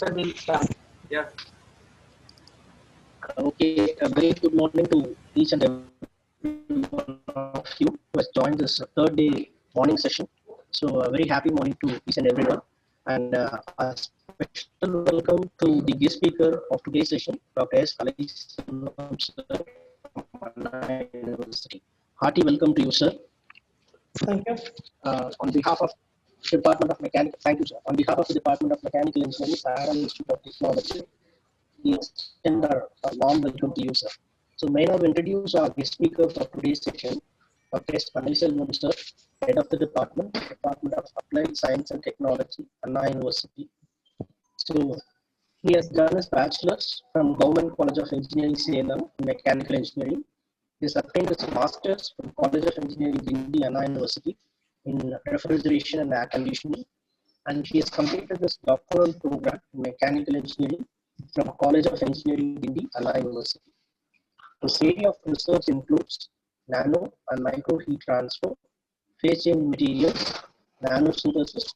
sir, we'll start. Yeah. Okay, a very good morning to each and every one of you who has joined this third day morning session. So, a very happy morning to each and everyone. And a special welcome to the guest speaker of today's session, Dr.S. KALAISELVAM, sir, from Chennai University. Hearty welcome to you, sir. Thank you. On behalf of Department of Mechanical, thank you, sir. On behalf of the Department of Mechanical Engineering, Sahara Institute of Technology, we extend our warm welcome to you, sir. So may I now introduce our guest speaker for today's session, Dr.S. KALAISELVAM, sir, Head of the Department of Applied Science and Technology, Chennai University. So he has done his bachelor's from Government College of Engineering, Salem, in Mechanical Engineering. He has obtained his master's from College of Engineering, Dindi, Chennai University, in refrigeration and air conditioning. And he has completed his doctoral program in Mechanical Engineering from College of Engineering, Dindi, Chennai University. His area of research includes nano and micro heat transfer, phase change materials, nanosynthesis,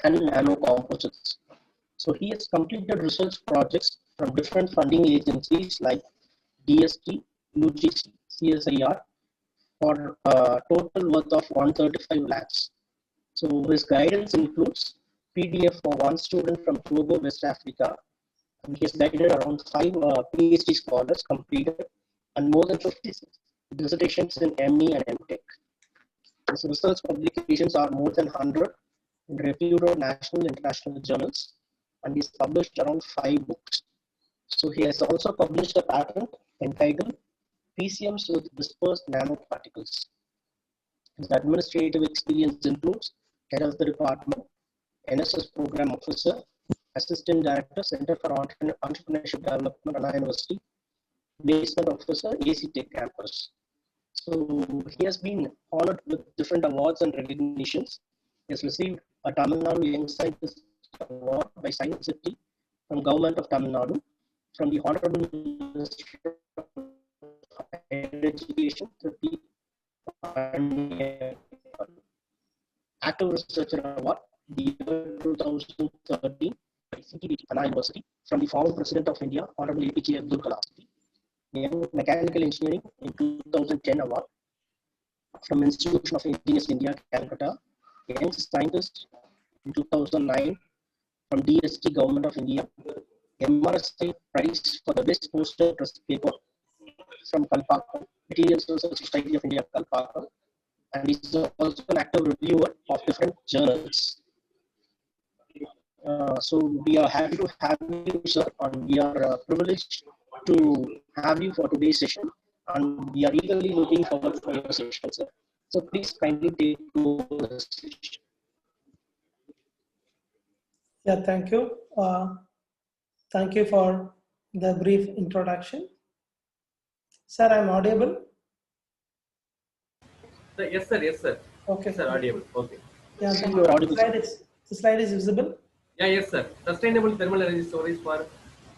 and nano composites. So he has completed research projects from different funding agencies like DST, UGC, CSIR for a total worth of 135 lakhs. So his guidance includes PDF for one student from Togo, West Africa. And he has guided around 5 PhD scholars completed and more than 56 dissertations in ME and MTech. His research publications are more than 100 in reputed national and international journals, and he's published around 5 books. So he has also published a patent entitled PCMs with dispersed nanoparticles. His administrative experience includes Head of the Department, NSS Program Officer, Assistant Director, Center for Entrepreneurship Development, Chennai University, Placement Officer, AICTE Campus. So he has been honored with different awards and recognitions. He has received a Tamil Nadu Young Scientist Award by Science City from Government of Tamil Nadu, from the Honorable Minister of Higher Education, Active Researcher Award, the year 2013 by CTBT, Chennai University, from the former President of India, Honorable APJ Abdul Kalam. Young Mechanical Engineering in 2010 award from Institution of Engineers India, Calcutta. Young Scientist in 2009 from DST Government of India. MRSI Prize for the Best Poster Test Paper from Kalpaka, Materials Research Society of India, Kalpaka. And he's also an active reviewer of different journals. So we are happy to have you, sir, and we are privileged to have you for today's session, and we are eagerly looking forward for your session, sir. So please kindly take over the session. Yeah, thank you. Thank you for the brief introduction. Sir, I'm audible? Yes, sir. Yes, sir. Okay. Yes, sir, audible. Okay. Yeah, You are audible. The slide is visible? Yeah, yes, sir. Sustainable thermal energy storage for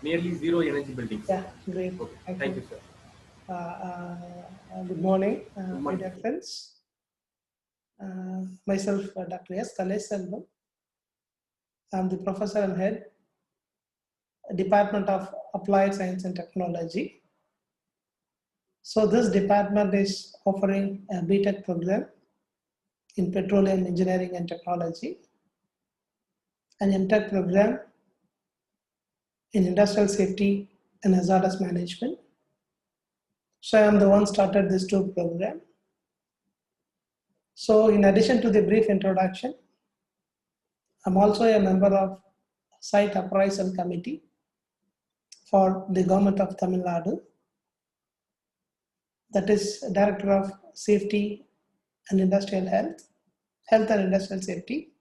nearly zero energy buildings. Yeah, great. Okay. Thank you, sir. Good morning, my morning. dear friends. Myself, Dr.S. KALAISELVAM. I'm the Professor and Head, Department of Applied Science and Technology. So this department is offering a BTech program in Petroleum Engineering and Technology, an MTech program in Industrial Safety and Hazardous Management. So I am the one started this two program. So in addition to the brief introduction, I'm also a member of Site Appraisal Committee for the Government of Tamil Nadu. That is Director of Safety and Industrial Health and Industrial Safety.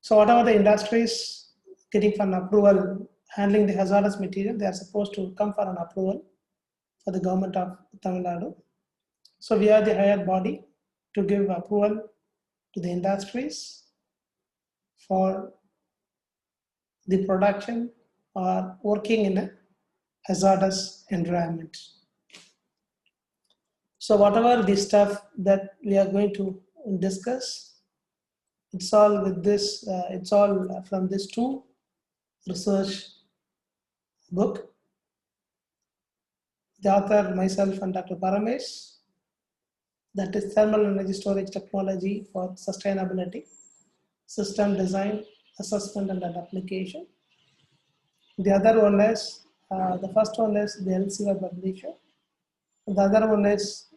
So whatever the industries getting for an approval, handling the hazardous material, they are supposed to come for an approval for the Government of Tamil Nadu. So we are the higher body to give approval to the industries for the production or working in a hazardous environment. So whatever the stuff that we are going to discuss, it's all with this, it's all from these two research book. The author, myself, and Dr. Paramesh, that is Thermal Energy Storage Technology for Sustainability, System Design, Assessment, and Application. The other one is, the first one is the Elsevier publisher. The other one is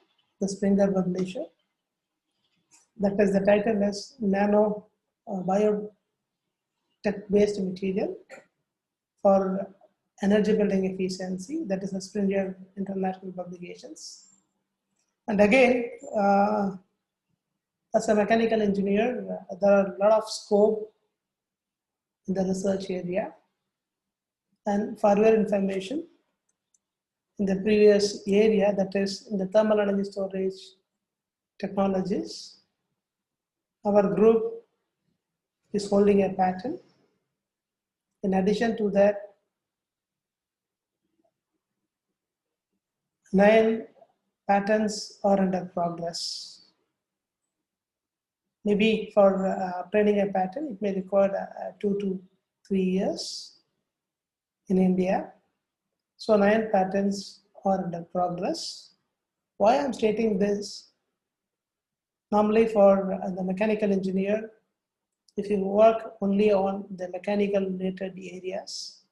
the Springer publisher. That is, the title is Nano Biotech Based Material for Energy Building Efficiency. That is the Springer International Publications. And again, as a mechanical engineer, there are a lot of scope in the research area. And for your information, in the previous area, that is in the thermal energy storage technologies, our group is holding a patent. In addition to that, 9 patents are under progress. Maybe for obtaining a patent, it may require 2 to 3 years in India. So 9 patents are under progress. Why I'm stating this? Normally for the mechanical engineer, if you work only on the mechanical related areas,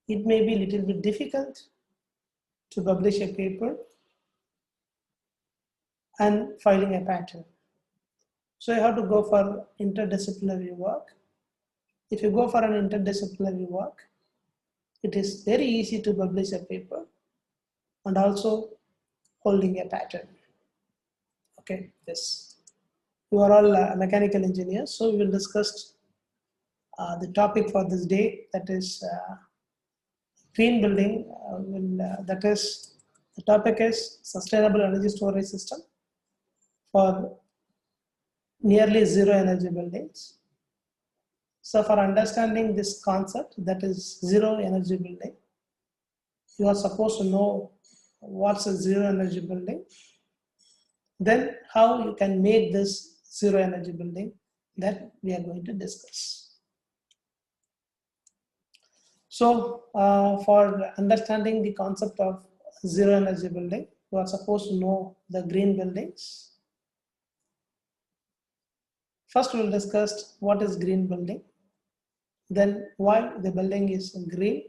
it may be a little bit difficult to publish a paper and filing a patent. So you have to go for interdisciplinary work. If you go for an interdisciplinary work, it is very easy to publish a paper and also holding a patent. Okay, yes. You are all mechanical engineers, so we will discuss the topic for this day, that is green building. That is, the topic is sustainable energy storage system for nearly zero energy buildings. So for understanding this concept, that is zero energy building, you are supposed to know what's a zero energy building, then how you can make this zero energy building, that we are going to discuss. So for understanding the concept of zero energy building, you are supposed to know the green buildings. First we will discuss what is green building, then why the building is green,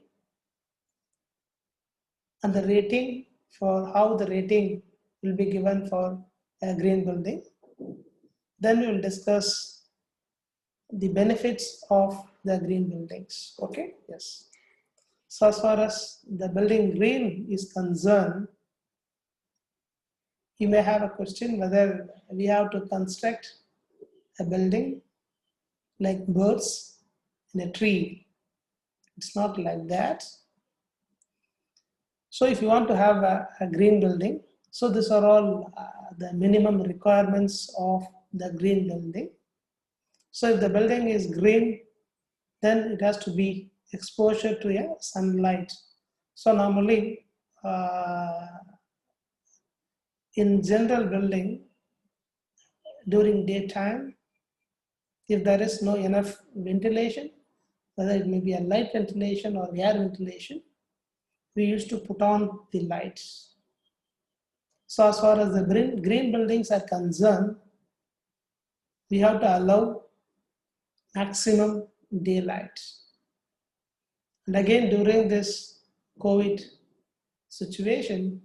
and the rating, for how the rating will be given for a green building. Then we will discuss the benefits of the green buildings. Okay, yes. So as far as the building green is concerned, you may have a question whether we have to construct a building like birds in a tree. It's not like that. So if you want to have a green building, so these are all the minimum requirements of the green building. So if the building is green, then it has to be exposure to a sunlight. So normally in general building, during daytime, if there is no enough ventilation, whether it may be a light ventilation or air ventilation, we used to put on the lights. So as far as the green buildings are concerned, we have to allow maximum daylight. And again, during this COVID situation,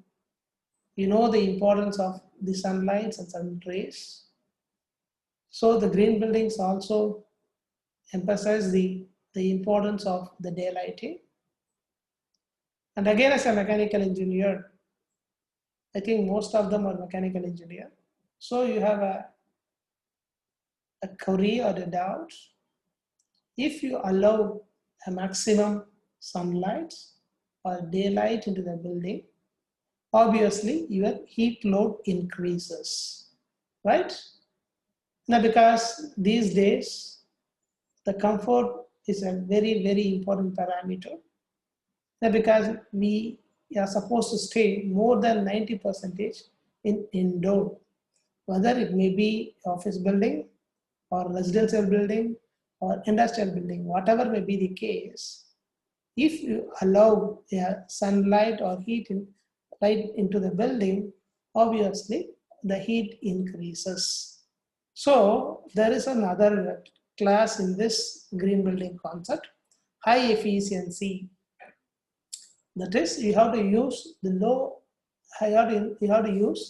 you know the importance of the sunlight and sun rays. So the green buildings also emphasize the importance of the daylighting. And again, as a mechanical engineer, I think most of them are mechanical engineer. So you have a query or a doubt. If you allow a maximum sunlight or daylight into the building, obviously your heat load increases, right? Now, because these days, the comfort is a very, very important parameter. Now, because we are supposed to stay more than 90% in indoor, whether it may be office building or residential building or industrial building, whatever may be the case, if you allow sunlight or light into the building, obviously the heat increases. So there is another class in this green building concept, high efficiency. That is, you have to use the you have to use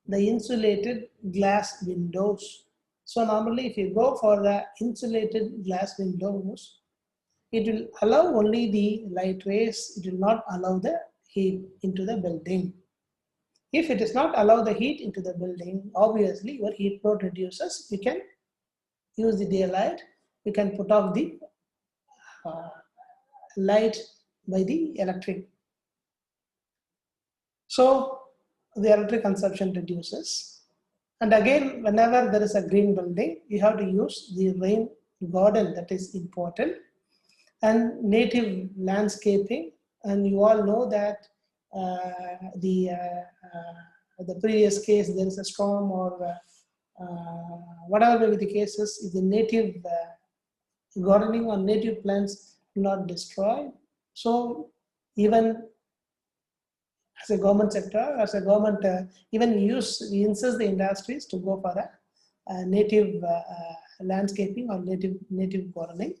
the insulated glass windows. So normally if you go for the insulated glass windows, it will allow only the light rays, it will not allow the heat into the building. If it does not allow the heat into the building, obviously your heat load reduces. You can use the daylight, you can put off the light by the electric. So the electric consumption reduces. And again, whenever there is a green building, you have to use the rain garden, that is important, and native landscaping. And you all know that the previous case, there is a storm or whatever may be the cases, if the native gardening or native plants not destroyed. So even as a government sector, as a government, even we insist the industries to go for a native landscaping or native gardening.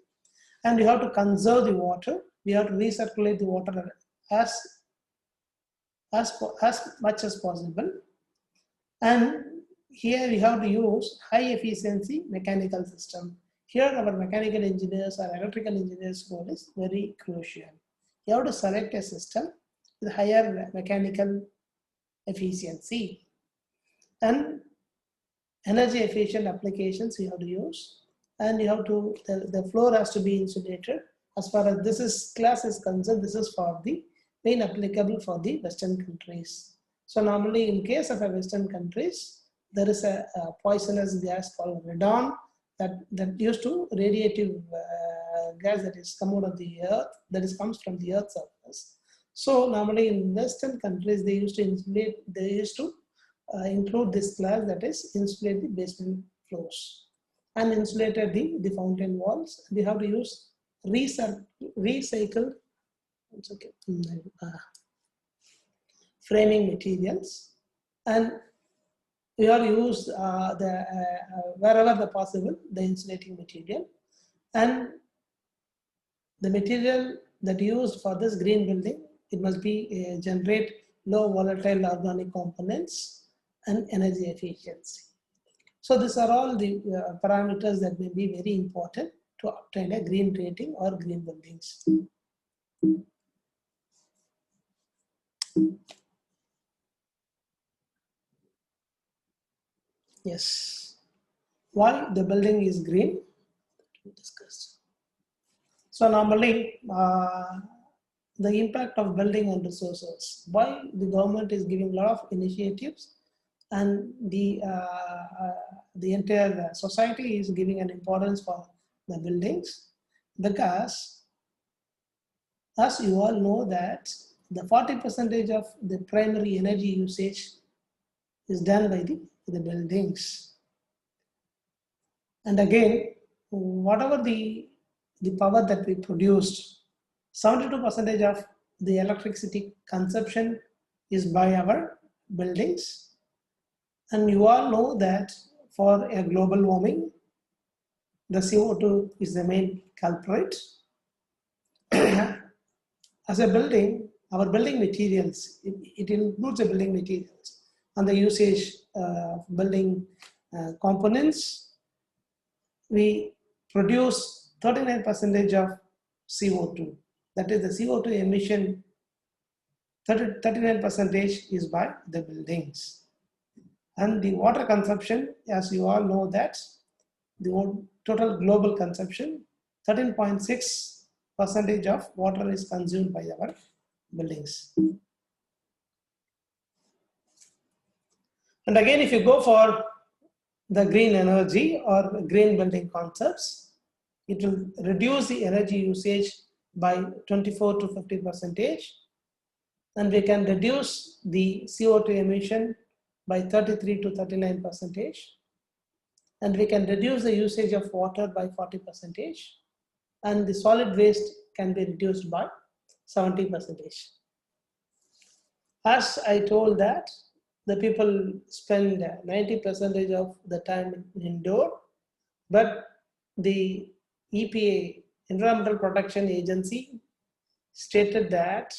And you have to conserve the water. We have to recirculate the water as much as possible. And here we have to use high efficiency mechanical system. Here our mechanical engineers or electrical engineers role is very crucial. You have to select a system with higher mechanical efficiency. And energy efficient applications you have to use. And you have to, the floor has to be insulated. As far as this class is concerned, this is for the main applicable for the Western countries. So normally in case of a Western countries, there is a poisonous gas called radon that used to radiative gas that is come out of the earth, comes from the earth's surface. So normally in Western countries, they used to include this class, that is insulate the basement floors and insulated the fountain walls. They have to use recycled framing materials, and we have used wherever possible the insulating material. And the material that used for this green building, it must be generate low volatile organic components and energy efficiency. So these are all the parameters that may be very important to obtain a green rating or green buildings. Yes. Why the building is green? Discuss. So normally the impact of building on resources. Why the government is giving a lot of initiatives, and the entire society is giving an importance for the buildings, because as you all know that the 40% of the primary energy usage is done by the buildings. And again, whatever the power that we produced, 72% of the electricity consumption is by our buildings. And you all know that for a global warming, the CO2 is the main culprit. As a building, our building materials, it includes the building materials and the usage building components. We produce 39% of CO2. That is the CO2 emission, 39% is by the buildings. And the water consumption, as you all know that, the total global consumption, 13.6% of water is consumed by our buildings. And again, if you go for the green energy or green building concepts, it will reduce the energy usage by 24 to 50%, and we can reduce the CO2 emission by 33 to 39%. and we can reduce the usage of water by 40%, and the solid waste can be reduced by 70%. As I told that the people spend 90% of the time indoor, but the EPA, Environmental Protection Agency, stated that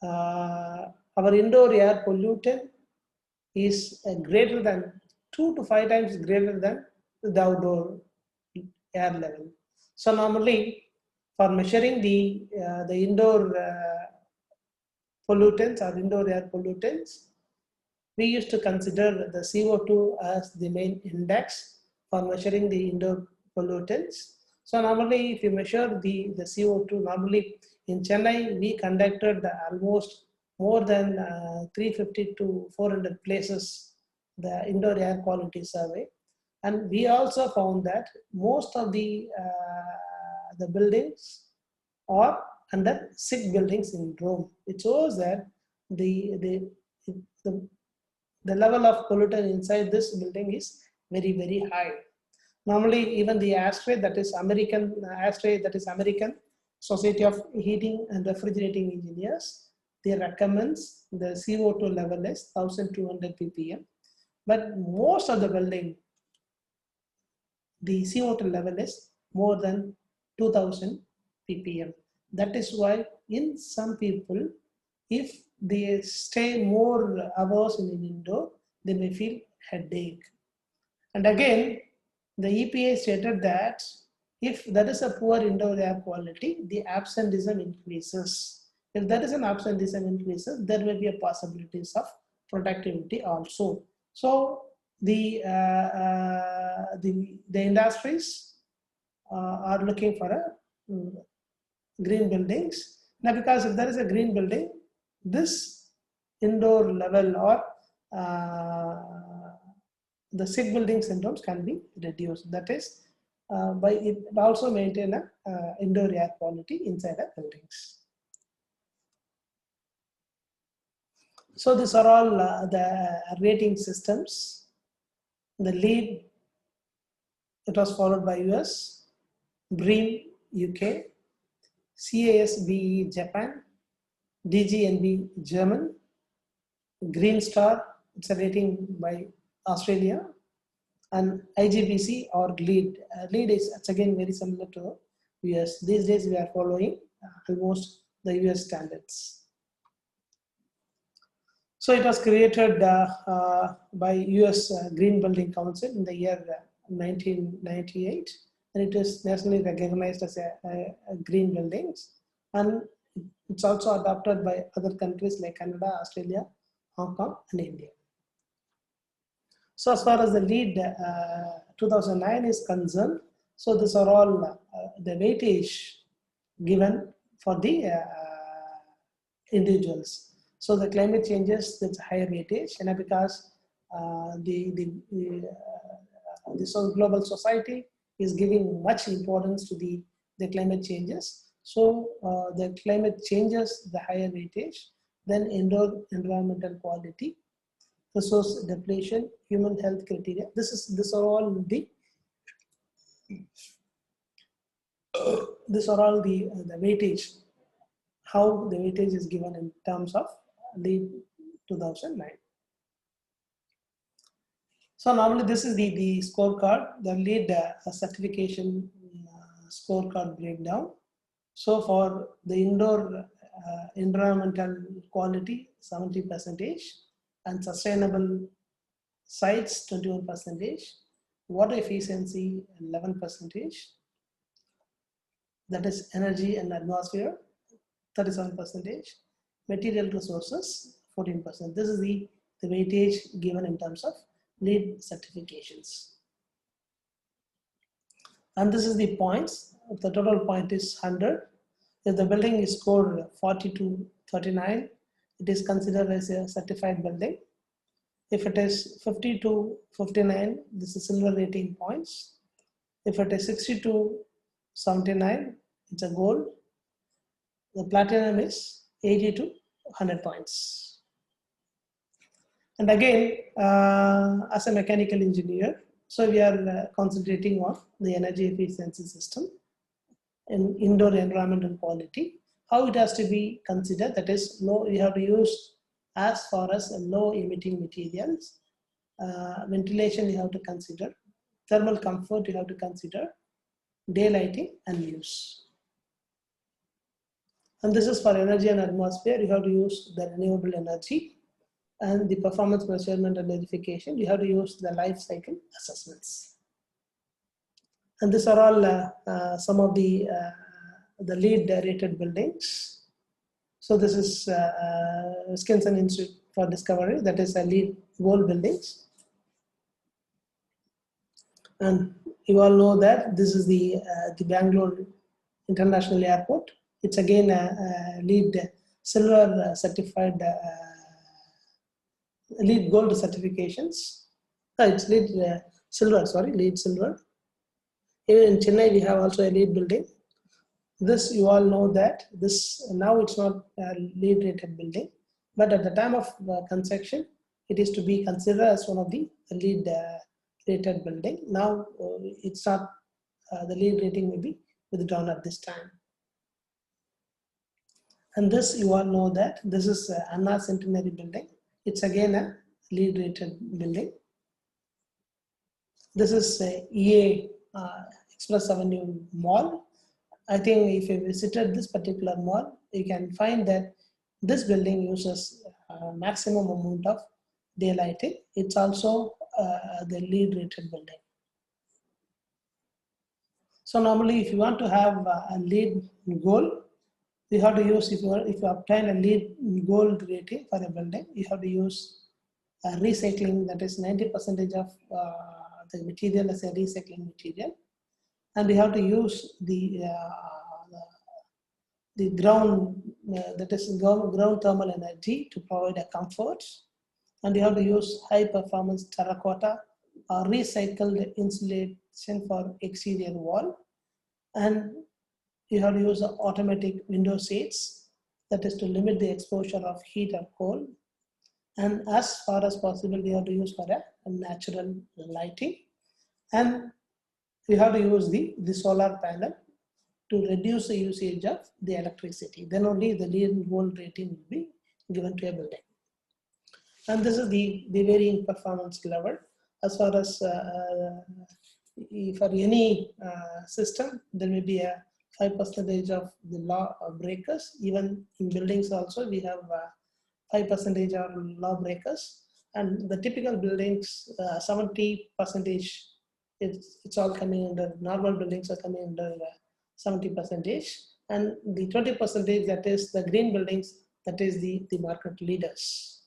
our indoor air pollutant is greater than 2 to 5 times greater than the outdoor air level. So normally, for measuring the indoor pollutants or indoor air pollutants, we used to consider the CO2 as the main index for measuring the indoor pollutants. So normally, if you measure the CO2, normally in Chennai, we conducted almost more than 350 to 400 places the indoor air quality survey, and we also found that most of the buildings are under sick building syndrome. It shows that the level of pollutant inside this building is very, very high. Normally, even the ASTRE, that is American Society of Heating and Refrigerating Engineers, they recommends the CO2 level is 1200 ppm. But most of the building, the CO2 level is more than 2000 ppm. That is why in some people, if they stay more hours in an indoor, they may feel headache. And again, the EPA stated that if there is a poor indoor air quality, the absenteeism increases. If there is an absenteeism increases, there may be a possibilities of productivity also. So the industries are looking for a green buildings. Now, because if there is a green building, this indoor level or the sick building syndromes can be reduced. That is, by it also maintain a indoor air quality inside the buildings. So these are all the rating systems. The LEED, it was followed by US, BREEAM UK, CASBE Japan, DGNB German, Green Star, it's a rating by Australia, and IGBC or LEED. LEED is, it's again very similar to US. These days we are following almost the US standards. So it was created by US Green Building Council in the year 1998, and it is nationally recognized as a green buildings, and it's also adopted by other countries like Canada, Australia, Hong Kong, and India. So as far as the LEED 2009 is concerned, so these are all the weightage given for the individuals. So the climate changes, that's higher weightage, and because the global society is giving much importance to the climate changes. So the climate changes, the higher weightage, then indoor environmental quality, resource depletion, human health criteria. These are all the weightage, how the weightage is given in terms of LEED 2009. So normally this is the scorecard, the LEED certification scorecard breakdown. So for the indoor environmental quality, 70%, and sustainable sites, 21%, water efficiency, 11%, that is energy and atmosphere, 37%, material resources, 14%. This is the weightage given in terms of LEED certifications. And this is the points. The total point is 100. If the building is scored 40 to 39, it is considered as a certified building. If it is 50 to 59, this is silver rating points. If it is 60 to 79, it's a gold. The platinum is 80 to 100 points. And again, as a mechanical engineer, so we are concentrating on the energy efficiency system in indoor environmental quality, how it has to be considered. That is, low, you have to use as far as low emitting materials, ventilation you have to consider, thermal comfort you have to consider, daylighting and use. And this is for energy and atmosphere, you have to use the renewable energy, and the performance measurement and verification, you have to use the life cycle assessments. And these are all some of the LEED rated buildings. So this is Skinson Institute for Discovery, that is a LEED gold buildings. And you all know that this is the Bangalore International Airport. It's again a LEED silver certified, LEED gold certifications. It's LEED silver, sorry, LEED silver. Even in Chennai, we have also a LEED building. This, you all know that this, now it's not a LEED rated building, but at the time of construction, it is to be considered as one of the LEED rated building. Now it's not, the LEED rating may be withdrawn at this time. And this, you all know that this is Anna Centenary building. It's again a LEED rated building. This is EA Express Avenue Mall. I think if you visited this particular mall, you can find that this building uses maximum amount of daylighting. It's also the LEED rated building. So normally, if you want to have a LEED gold, you have to use, if you obtain a LEED gold rating for a building, you have to use recycling, that is 90% of the material as a recycling material. And we have to use the ground, that is ground thermal energy to provide a comfort. And you have to use high performance terracotta or recycled insulation for exterior wall. And you have to use automatic window shades, that is to limit the exposure of heat or cold. And as far as possible, you have to use for a natural lighting. And you have to use the solar panel to reduce the usage of the electricity. Then only the LEED gold rating will be given to a building. And this is the varying performance level. As far as for any system, there may be a 5% of the law breakers. Even in buildings also, we have 5% of law breakers. And the typical buildings, 70%, it's all coming under, normal buildings are coming under 70%. And the 20%, that is the green buildings, that is the market leaders.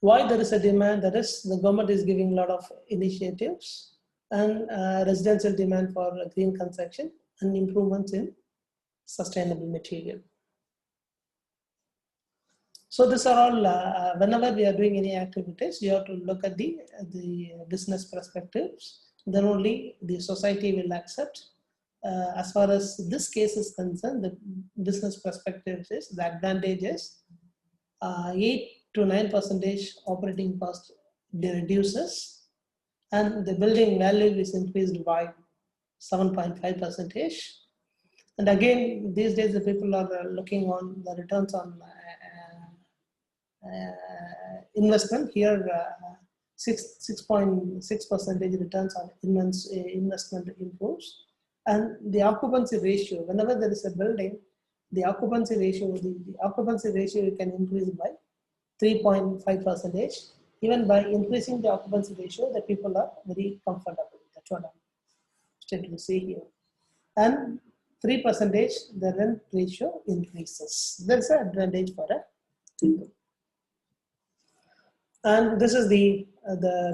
Why there is a demand? That is, the government is giving a lot of initiatives and residential demand for green construction and improvements in sustainable material. So these are all, whenever we are doing any activities, you have to look at the business perspectives. Then only the society will accept. As far as this case is concerned, the business perspectives is, the advantage is 8 to 9% operating cost reduces, and the building value is increased by 7.5%. And again, these days the people are looking on the returns on investment. Here 6.6% returns on investment improves. And the occupancy ratio, whenever there is a building, the occupancy ratio, you can increase by 3.5%. Even by increasing the occupancy ratio, the people are very comfortable. That's what I'm trying to say here. And 3%, the rent ratio increases. That's an advantage for a people. And this is the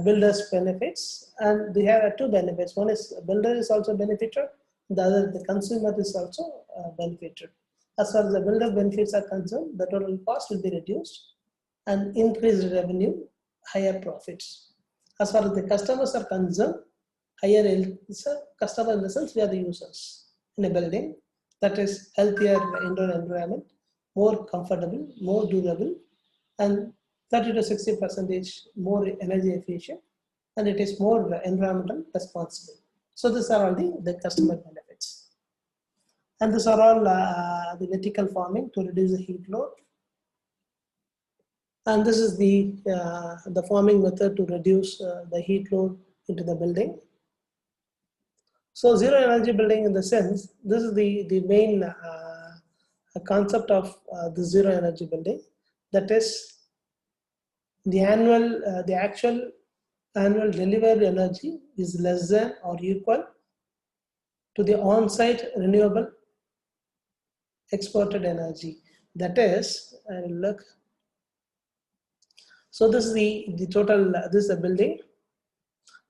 builder's benefits. And they have two benefits. One is builder is also benefited. The other, the consumer is also benefited. As far as the builder benefits are concerned, the total cost will be reduced and increased revenue, higher profits. As far as the customers are concerned, higher customer in the sense we are the users in a building, that is healthier indoor environment, more comfortable, more durable, and 30 to 60% more energy efficient, and it is more environmental responsible. So these are all the customer benefits. And these are all the vertical farming to reduce the heat load. And this is the farming method to reduce the heat load into the building. So zero energy building, in the sense, this is the main concept of the zero energy building. That is, the actual annual delivered energy is less than or equal to the on-site renewable exported energy. That is, I will look. So this is the total, this is a building.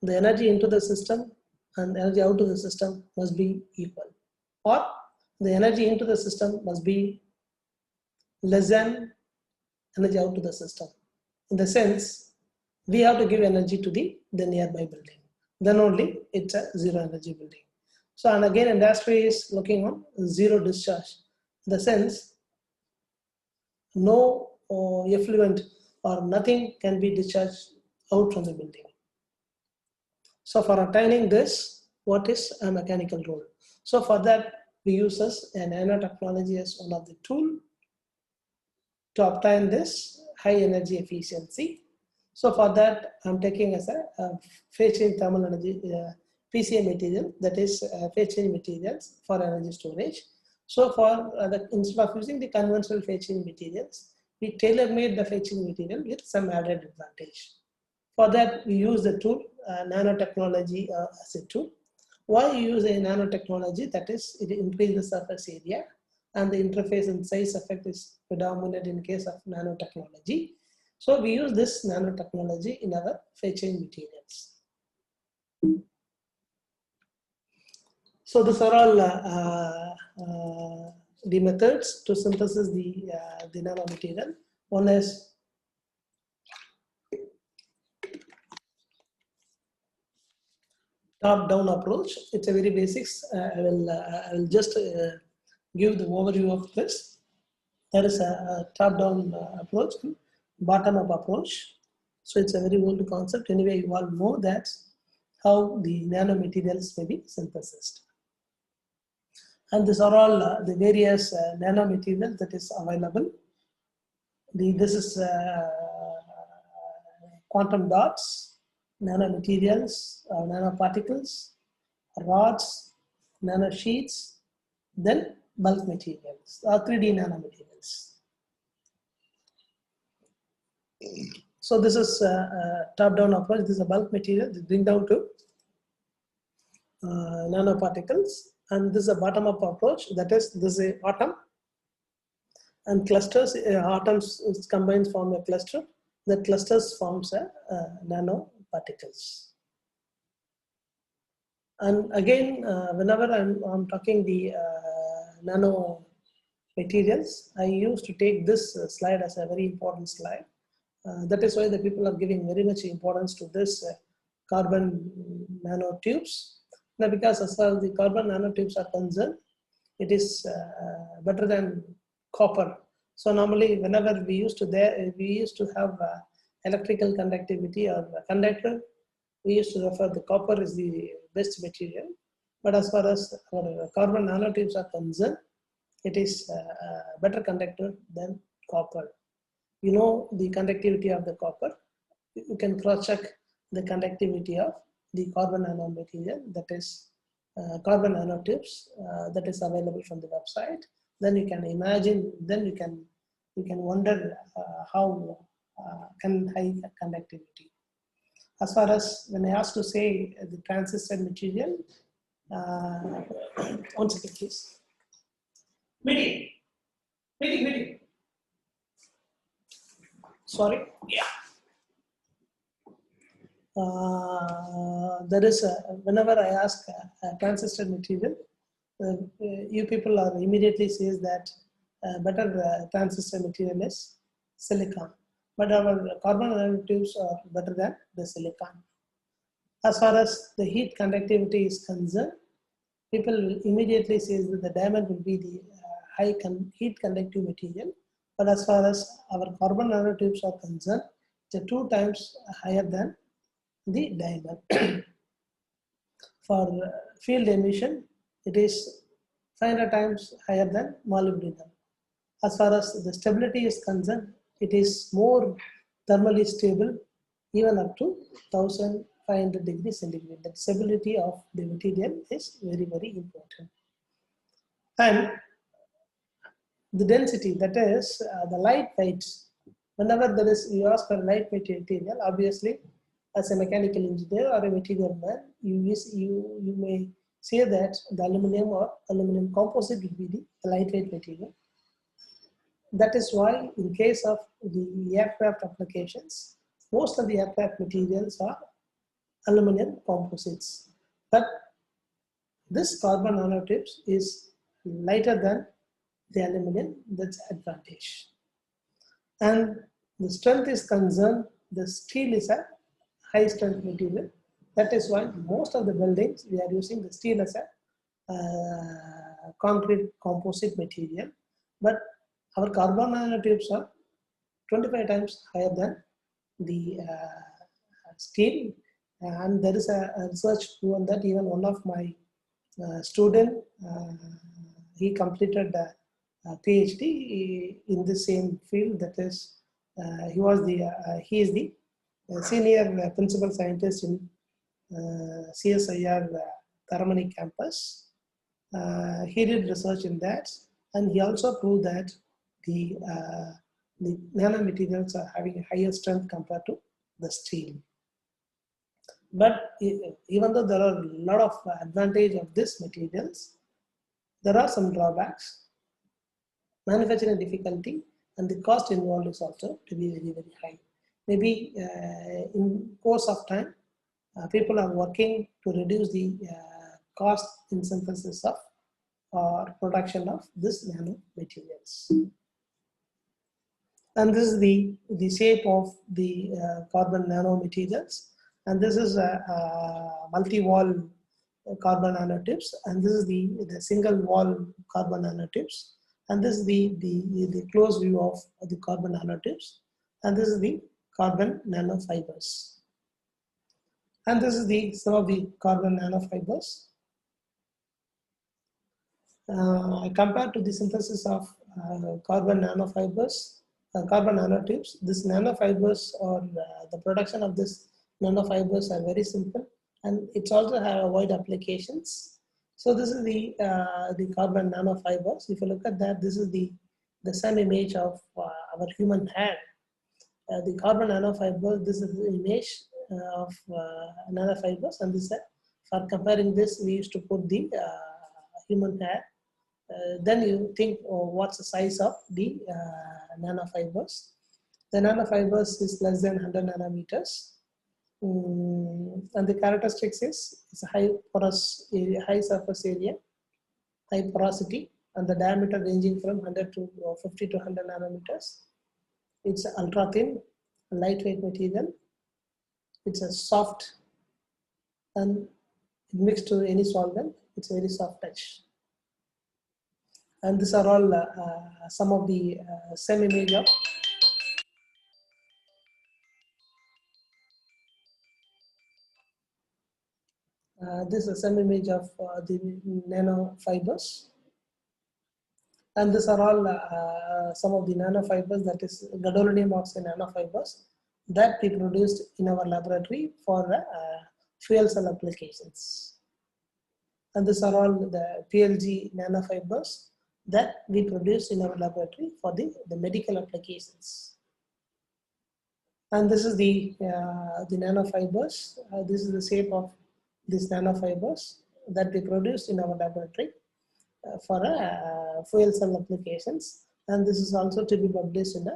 The energy into the system and energy out of the system must be equal, or the energy into the system must be less than energy out to the system. In the sense, we have to give energy to the nearby building. Then only it's a zero energy building. So, and again, industry is looking on zero discharge. In the sense, no effluent or nothing can be discharged out from the building. So for attaining this, what is a mechanical rule? So for that, we use a nanotechnology as one of the tools to obtain this high energy efficiency. So for that, I'm taking as a phase change thermal energy PCA material, that is phase change materials for energy storage. So for instead of using the conventional phase change materials, we tailor-made the phase change material with some added advantage. For that, we use the tool nanotechnology as a tool. Why you use a nanotechnology? That is, it increases the surface area, and the interface and size effect is predominant in case of nanotechnology. So we use this nanotechnology in our phase change materials. So these are all the methods to synthesis the nanomaterial. One is top-down approach. It's a very basics. I will just give the overview of this. There is a top-down approach, bottom-up approach. So it's a very old concept. Anyway, you all know that how the nanomaterials may be synthesized. And these are all the various nanomaterials that is available. This is quantum dots, nanomaterials, nanoparticles, rods, nanosheets, then bulk materials, or 3D nanomaterials. So this is a top-down approach. This is a bulk material. This bring down to nanoparticles. And this is a bottom-up approach. That is, this is an atom. And clusters, atoms combines form a cluster. The clusters forms a nanoparticles. And again, whenever I'm talking the nano materials, I used to take this slide as a very important slide. That is why the people are giving very much importance to this carbon nanotubes. Now, because as far as the carbon nanotubes are concerned, it is better than copper. So normally, whenever we used to have electrical conductivity or conductor, we used to refer the copper is the best material. But as far as our carbon nanotubes are concerned, it is a better conductor than copper. You know the conductivity of the copper. You can cross-check the conductivity of the carbon nanomaterial, that is carbon nanotubes, that is available from the website. Then you can imagine, then you can wonder how can high conductivity. As far as when I asked to say the transistor material, one second please. Meeting. Sorry, yeah. There is whenever I ask a transistor material, you people are immediately says that better transistor material is silicon, but our carbon nanotubes are better than the silicon. As far as the heat conductivity is concerned, people will immediately say that the diamond will be the heat conductive material, but as far as our carbon nanotubes are concerned, it's 2 times higher than the diamond. For field emission, it is 500 times higher than molybdenum. As far as the stability is concerned, it is more thermally stable, even up to 1500 degrees centigrade. The stability of the material is very, very important. And the density, that is the light weight. Whenever you ask for lightweight material, obviously, as a mechanical engineer or a material man, you may say that the aluminum or aluminum composite will be the lightweight material. That is why, in case of the aircraft applications, most of the aircraft materials are aluminum composites. But this carbon nanotubes is lighter than the aluminum. That's advantage. And the strength is concerned, the steel is a high strength material. That is why most of the buildings we are using the steel as a concrete composite material. But our carbon nanotubes are 25 times higher than the steel. And there is a research proven that even one of my student, he completed a PhD in the same field. That is, he is the senior principal scientist in CSIR Taramani campus. He did research in that, and he also proved that the nanomaterials are having a higher strength compared to the steel. But even though there are a lot of advantage of these materials, there are some drawbacks. Manufacturing difficulty and the cost involved is also to be very, very high. Maybe in course of time, people are working to reduce the cost in synthesis of or production of this nanomaterials. And this is the shape of the carbon nanomaterials. And this is a multi-wall carbon nanotubes. And this is the single wall carbon nanotubes. And this is the close view of the carbon nanotubes. And this is the carbon nanofibers. And this is some of the carbon nanofibers. Compared to the synthesis of carbon nanofibers, carbon nanotubes, this nanofibers or the production of this nanofibers are very simple, and it's also have wide applications. So this is the carbon nanofibers. If you look at that, this is the same image of our human hair. The carbon nanofiber, this is the image of nanofibers, and this for comparing this, we used to put the human hair. Then you think, what's the size of the nanofibers? The nanofibers is less than 100 nanometers. And the characteristics is it's a high porous area, high surface area, high porosity, and the diameter ranging from 100 to 50 to 100 nanometers. It's ultra thin, lightweight material. It's a soft, and mixed to any solvent, it's very soft touch. And these are all some of the same image of this is some image of the nanofibers. And these are all some of the nanofibers, that is gadolinium oxide nanofibers that we produced in our laboratory for fuel cell applications. And these are all the PLG nanofibers that we produced in our laboratory for the medical applications. And this is the nanofibers. This is the shape of these nanofibers that we produced in our laboratory for fuel cell applications. And this is also to be published in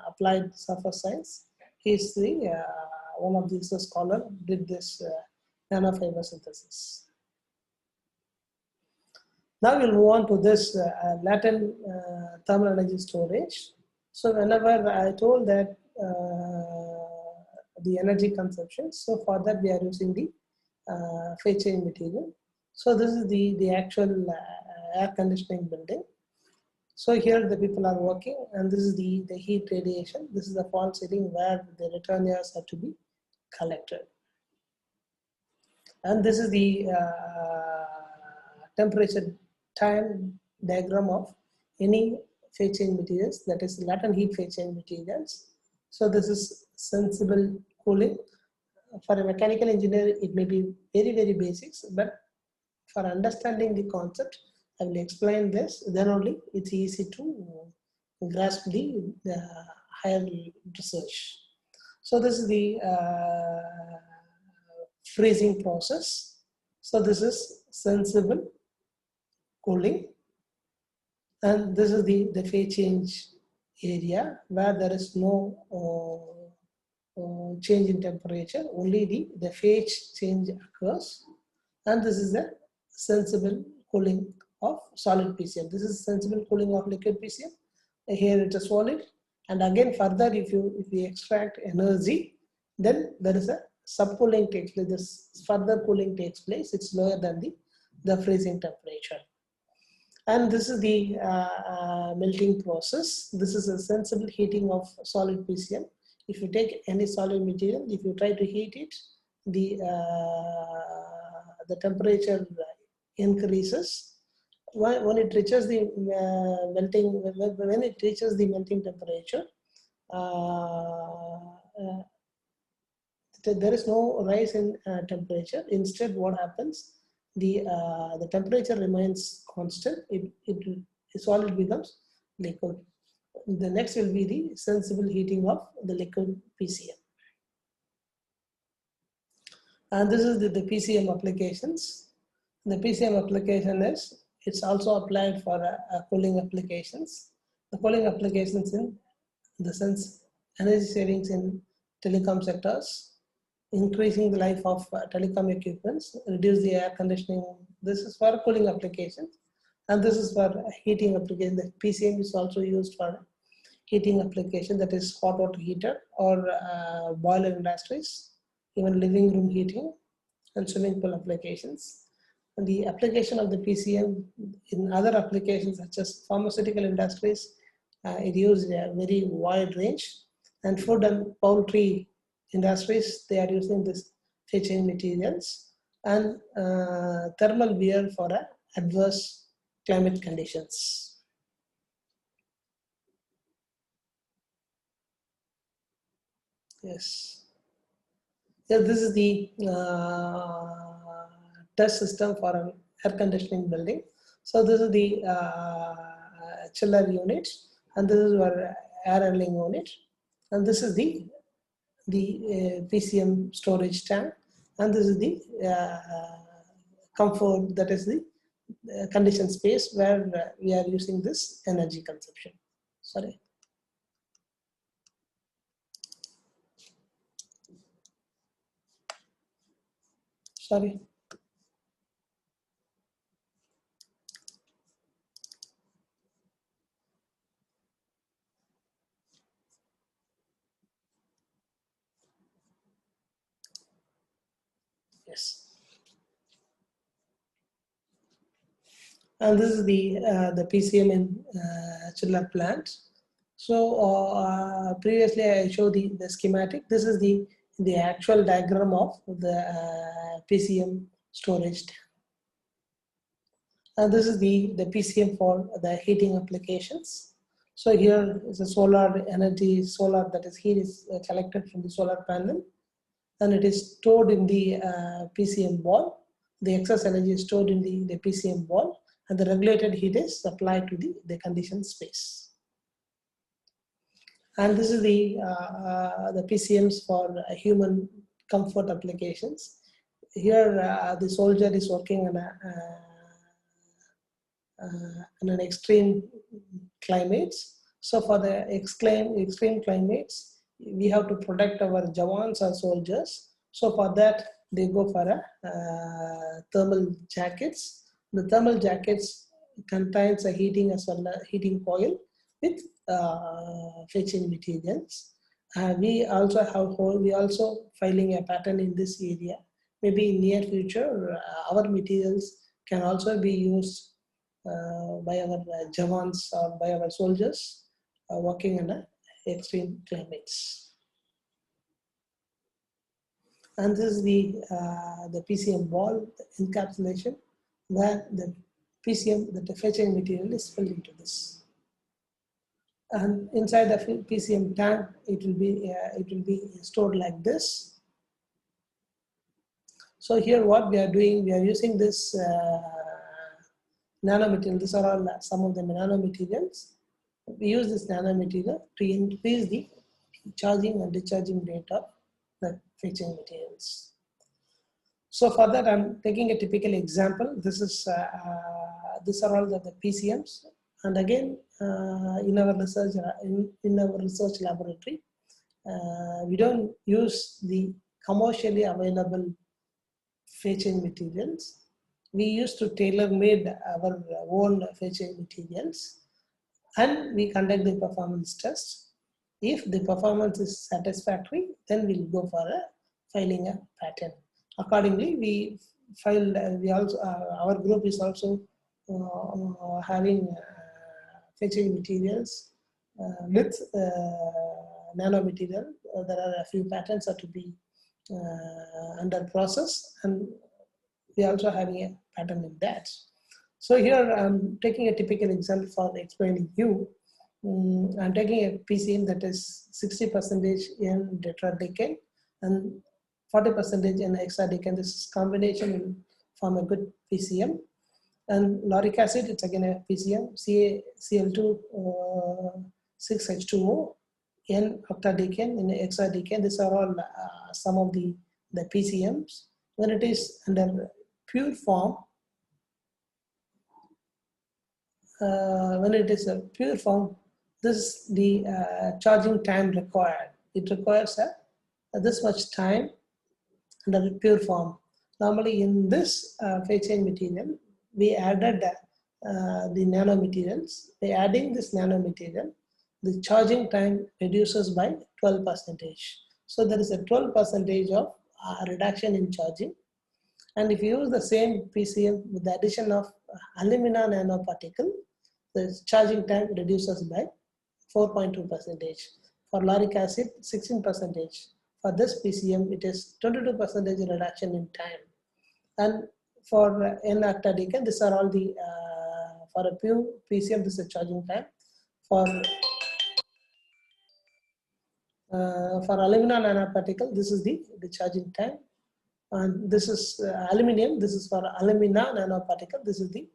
Applied Surface Science. He's the one of these scholars did this nanofiber synthesis. Now we'll move on to this latent thermal energy storage. So whenever I told that the energy consumption, so for that we are using the phase change material. So this is the actual air conditioning building. So here the people are working, and this is the heat radiation. This is the fall ceiling where the return airs are to be collected. And this is the temperature time diagram of any phase change materials, that is latent heat phase change materials. So this is sensible cooling. For a mechanical engineer, it may be very, very basics, but for understanding the concept, I will explain this, then only it's easy to grasp the higher research. So this is the freezing process. So this is sensible cooling, and this is the phase change area where there is no change in temperature, only the phase change occurs. And this is the sensible cooling of solid PCM. This is sensible cooling of liquid PCM. Here it is solid, and again further if we extract energy, then there is a subcooling takes place. This further cooling takes place. It's lower than the freezing temperature. And this is the melting process. This is a sensible heating of solid PCM. If you take any solid material, if you try to heat it, the temperature increases. When it reaches the melting temperature, there is no rise in temperature. Instead, what happens? The temperature remains constant. The solid becomes liquid. The next will be the sensible heating of the liquid PCM. And this is the PCM applications. The PCM application is, it's also applied for cooling applications. The cooling applications in the sense energy savings in telecom sectors, increasing the life of telecom equipments, reduce the air conditioning. This is for cooling applications. And this is for heating application. The PCM is also used for heating application, that is hot water heater or boiler industries, even living room heating and swimming pool applications. And the application of the PCM in other applications such as pharmaceutical industries, it used a very wide range, and food and poultry industries, they are using this phase change materials, and thermal wear for adverse climate conditions. Yes. Yeah, this is the test system for an air conditioning building. So this is the chiller unit, and this is our air handling unit, and this is the PCM storage tank, and this is the comfort, that is the conditioned space where we are using this energy consumption. Sorry. Sorry. Yes. And this is the PCM in chiller plant. So previously I showed the schematic. This is the actual diagram of the PCM storage tank. And this is the PCM for the heating applications. So here is a solar energy, that is heat is collected from the solar panel, and it is stored in the PCM ball. The excess energy is stored in the PCM ball, and the regulated heat is supplied to the conditioned space. And this is the PCMs for human comfort applications. Here the soldier is working on an extreme climates. So for the extreme climates, we have to protect our jawans or soldiers. So for that, they go for a thermal jackets. The thermal jackets contains a heating as well as heating coil with phase change materials. We also filing a patent in this area. Maybe in near future, our materials can also be used by our Jawans or by our soldiers working in extreme climates. And this is the PCM ball encapsulation, where the PCM, the fetching material, is filled into this. And inside the PCM tank, it will be stored like this. So here, what we are doing, we are using this nanomaterial. These are all some of the nanomaterials. We use this nanomaterial to increase the charging and discharging rate of the fetching materials. So for that, I'm taking a typical example. This is these are all the PCMs, and again in our research laboratory, we don't use the commercially available fetching materials. We used to tailor-made our own fetching materials, and we conduct the performance test. If the performance is satisfactory, then we'll go for filing a patent. Accordingly, we filed. We also our group is also having fetching materials with nanomaterial. There are a few patents are to be under process, and we are also having a patent in that. So here I'm taking a typical example for explaining you. I'm taking a PCM that is 60% in tetradecane and 40% in hexadecane. This combination will form a good PCM. And lauric acid, it's again a PCM, CaCl2 6H2O, N-octadecane, in hexadecane. These are all some of the PCMs. When it is under pure form, this is the charging time required. It requires this much time under pure form. Normally in this phase change material, we added the nanomaterials. By adding this nanomaterial, the charging time reduces by 12%. So there is a 12% of reduction in charging. And if you use the same PCM with the addition of alumina nanoparticle, the charging time reduces by 4.2%. For lauric acid, 16%. For this PCM, it is 22% reduction in time. And for N-octadecane, these are all the, for a pure PCM, this is charging time. For alumina nanoparticle, this is the charging time. And this is aluminium, this is for alumina nanoparticle, this is the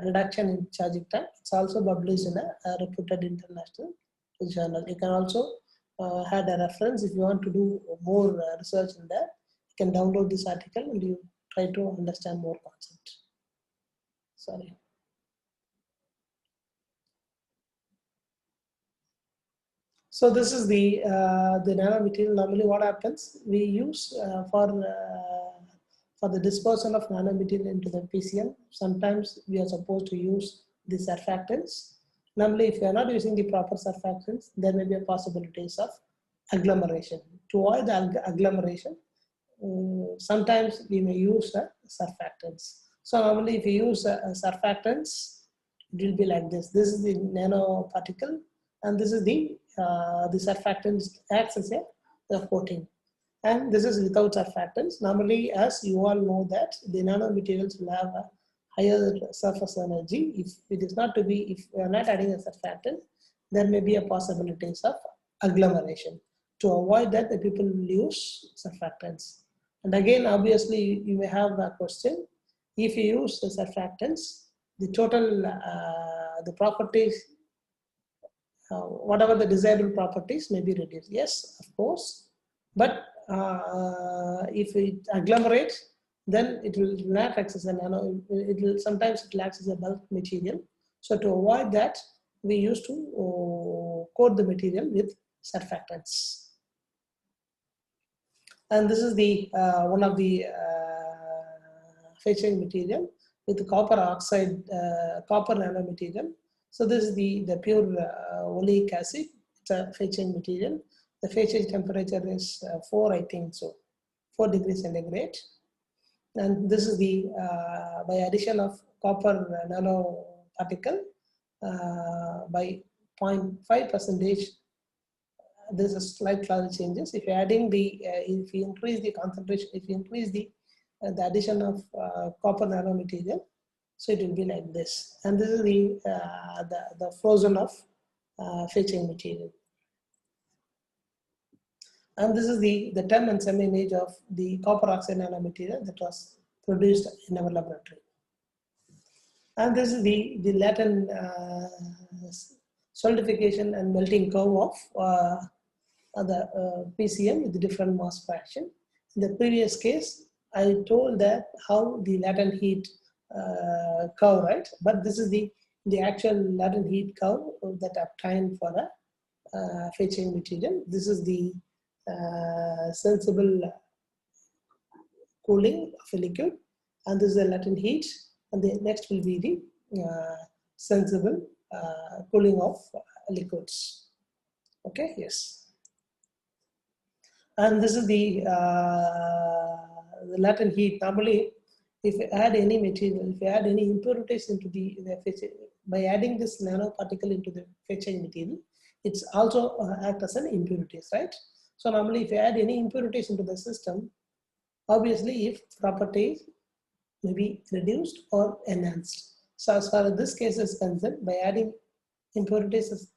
reduction in charging time. It's also published in a reputed international journal. You can also add a reference if you want to do more research in that. You can download this article and you try to understand more concept. Sorry. So this is the nanomaterial. Normally what happens, we use for the dispersion of nanomaterial into the PCM, sometimes we are supposed to use the surfactants. Normally, if you are not using the proper surfactants, there may be a possibilities of agglomeration. To avoid the agglomeration, sometimes we may use surfactants. So normally, if you use surfactants, it will be like this. This is the nanoparticle, and this is the surfactants acts as a coating. And this is without surfactants. Normally, as you all know that the nanomaterials will have a higher surface energy. If it is not to be, if we are not adding a surfactant, there may be a possibilities of agglomeration. To avoid that, the people will use surfactants. And again, obviously, you may have a question. If you use the surfactants, the total, the properties, whatever the desirable properties may be reduced. Yes, of course. But if it agglomerates, then it will not act as a nano. It will sometimes it acts as a bulk material. So to avoid that, we used to coat the material with surfactants. And this is the one of the fetching material with the copper oxide, copper nanomaterial. So this is the pure oleic acid. It's a fetching material. The fetching temperature is 4, I think so, 4 degrees centigrade. And this is the, by addition of copper nanoparticle by 0.5 percentage. There's a slight cloud changes. If you're adding the, if you increase the concentration, if you increase the addition of copper nanomaterial, so it will be like this. And this is the frozen of fetching material. And this is the term and semi image of the copper oxide nanomaterial that was produced in our laboratory. And this is the latent solidification and melting curve of the PCM with the different mass fraction. In the previous case, I told that how the latent heat curve, right? But this is the actual latent heat curve that obtained for a fetching material. This is the sensible cooling of a liquid, and this is the latent heat, and the next will be the sensible cooling of liquids. Okay, yes. And this is the latent heat. Normally, if you add any material, if you add any impurities into the fetching, by adding this nanoparticle into the fetching material, it's also act as an impurities, right? So normally, if you add any impurities into the system, obviously, if properties may be reduced or enhanced. So as far as this case is concerned, by adding impurities,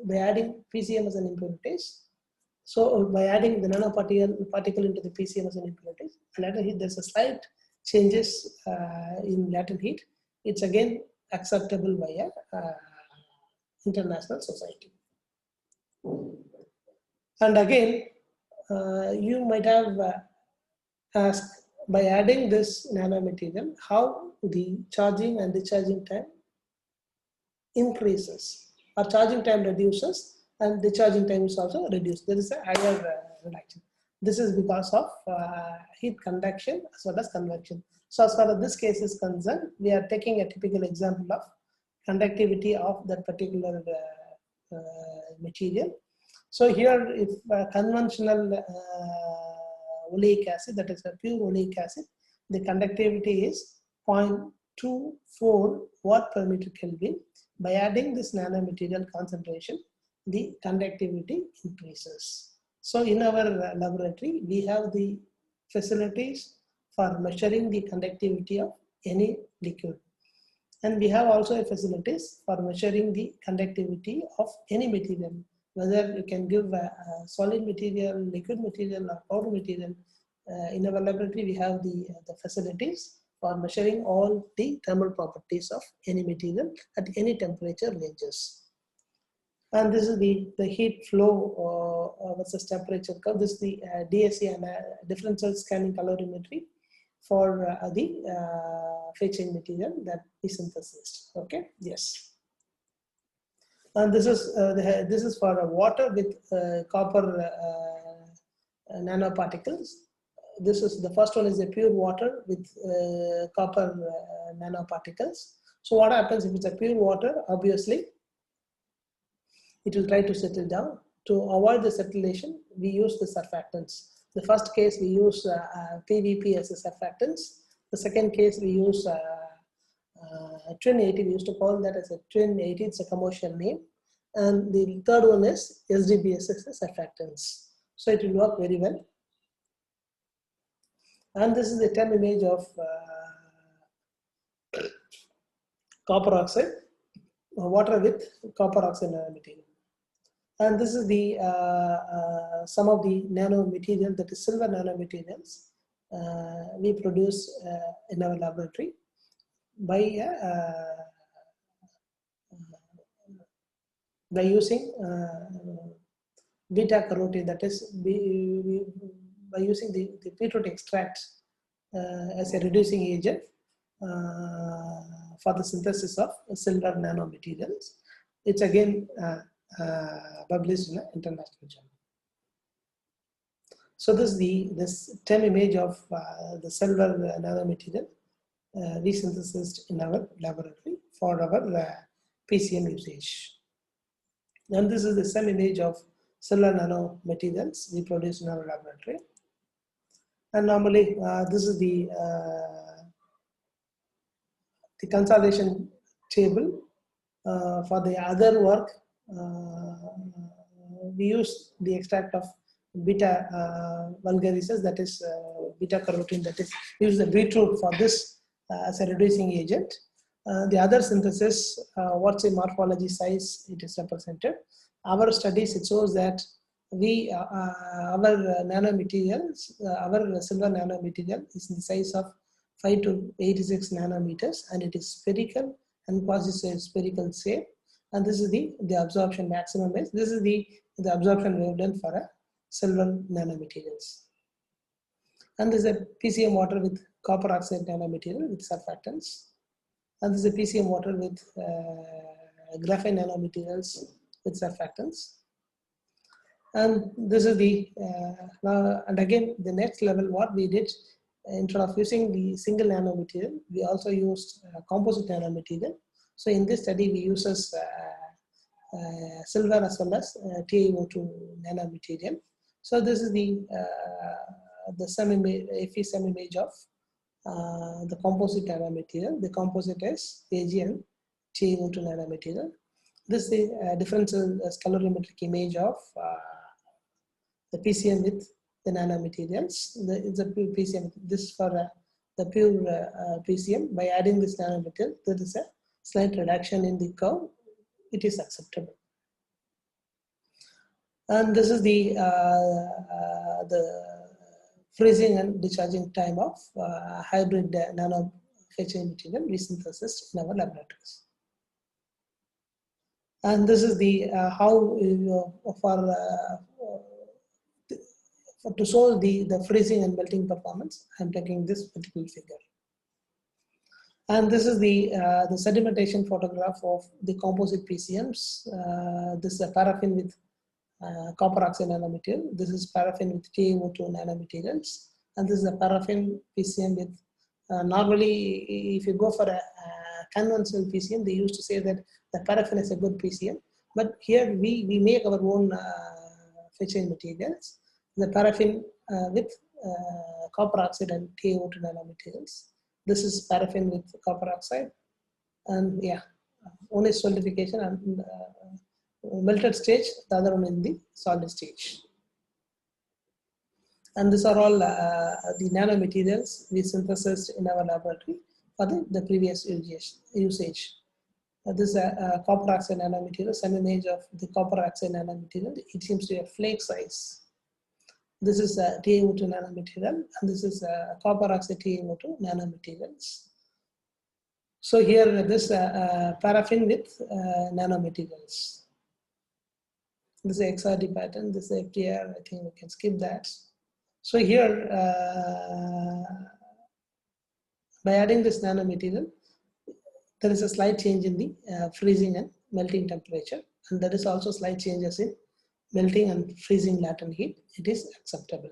by adding PCM as an impurities, so by adding the nanoparticle into the PCM as an impurities, latent heat, there's a slight changes in latent heat. It's again acceptable by a international society. And again, you might have asked, by adding this nanomaterial, how the charging and discharging time increases, or charging time reduces and discharging time is also reduced. There is a higher reduction. This is because of heat conduction as well as convection. So as far as this case is concerned, we are taking a typical example of conductivity of that particular material. So here, if conventional oleic acid, that is a pure oleic acid, the conductivity is 0.24 watt per meter Kelvin. By adding this nanomaterial concentration, the conductivity increases. So in our laboratory, we have the facilities for measuring the conductivity of any liquid. And we have also facilities for measuring the conductivity of any material, whether you can give a solid material, liquid material, or powder material. In our laboratory, we have the facilities for measuring all the thermal properties of any material at any temperature ranges. And this is the heat flow versus temperature curve. This is the DSC and differential scanning calorimetry for the fetching material that we synthesized. Okay, yes. And this is for water with copper nanoparticles. This is the first one is a pure water with copper nanoparticles. So what happens if it's a pure water? Obviously, it will try to settle down. To avoid the settlation, we use the surfactants. The first case we use PVP as a surfactants. The second case we use twin 80. We used to call that as a twin 80. It's a commercial name. And the third one is SDBS as a surfactants. So it will work very well. And this is the term image of copper oxide, water with copper oxide nanomaterial. And this is the some of the nanomaterial, that is silver nanomaterials, we produce in our laboratory by using beta carotene, that is by using the beetroot extract as a reducing agent for the synthesis of silver nanomaterials. It's again published in an international journal. So this is this term image of the silver nanomaterial we synthesized in our laboratory for our PCM usage. And this is the same image of silver nanomaterials we produce in our laboratory. And normally this is the the consolidation table. For the other work, we use the extract of beta vulgaris, that is beta carotene, that is use the beetroot for this as a reducing agent. The other synthesis, what's a morphology size it is represented. Our studies, it shows that our nanomaterials, our silver nanomaterial is in the size of 5 to 86 nanometers, and it is spherical and quasi-spherical shape. And this is the absorption maximum is. This is the absorption wavelength for a silver nanomaterials. And this is a PCM water with copper oxide nanomaterial with surfactants. And this is a PCM water with graphene nanomaterials with surfactants. And this is the, and again, the next level, what we did, instead of using the single nanomaterial, we also used composite nanomaterial. So in this study, we uses silver as well as TiO2 nanomaterial. So this is the FE image of the composite nanomaterial. The composite is Ag and TiO2 nanomaterial. This is the differential calorimetric image of the PCM with the nanomaterials. It's a pure PCM. This is for the pure PCM. By adding this nanomaterial, there is a slight reduction in the curve. It is acceptable. And this is the freezing and discharging time of hybrid nano fetching material we synthesized in our laboratories. And this is the how to show the freezing and melting performance. I'm taking this particular figure. And this is the sedimentation photograph of the composite PCMs. This is a paraffin with copper oxide nanomaterial. This is paraffin with TiO2 nanomaterials. And this is a paraffin PCM with, normally if you go for a conventional PCM, they used to say that the paraffin is a good PCM. But here we make our own fetching materials. The paraffin with copper oxide and TiO2 nanomaterials. This is paraffin with copper oxide, and yeah, one is solidification and melted stage, the other one in the solid stage. And these are all the nanomaterials we synthesized in our laboratory for the previous usage. This is a copper oxide nanomaterial, some image of the copper oxide nanomaterial. It seems to be a flake size. This is a TiO2 nanomaterial, and this is a copper oxide TiO2 nanomaterials. So here, this paraffin with nanomaterials. This is XRD pattern, this is FTR, I think we can skip that. So here, by adding this nanomaterial, there is a slight change in the freezing and melting temperature, and there is also slight changes in melting and freezing latent heat. It is acceptable.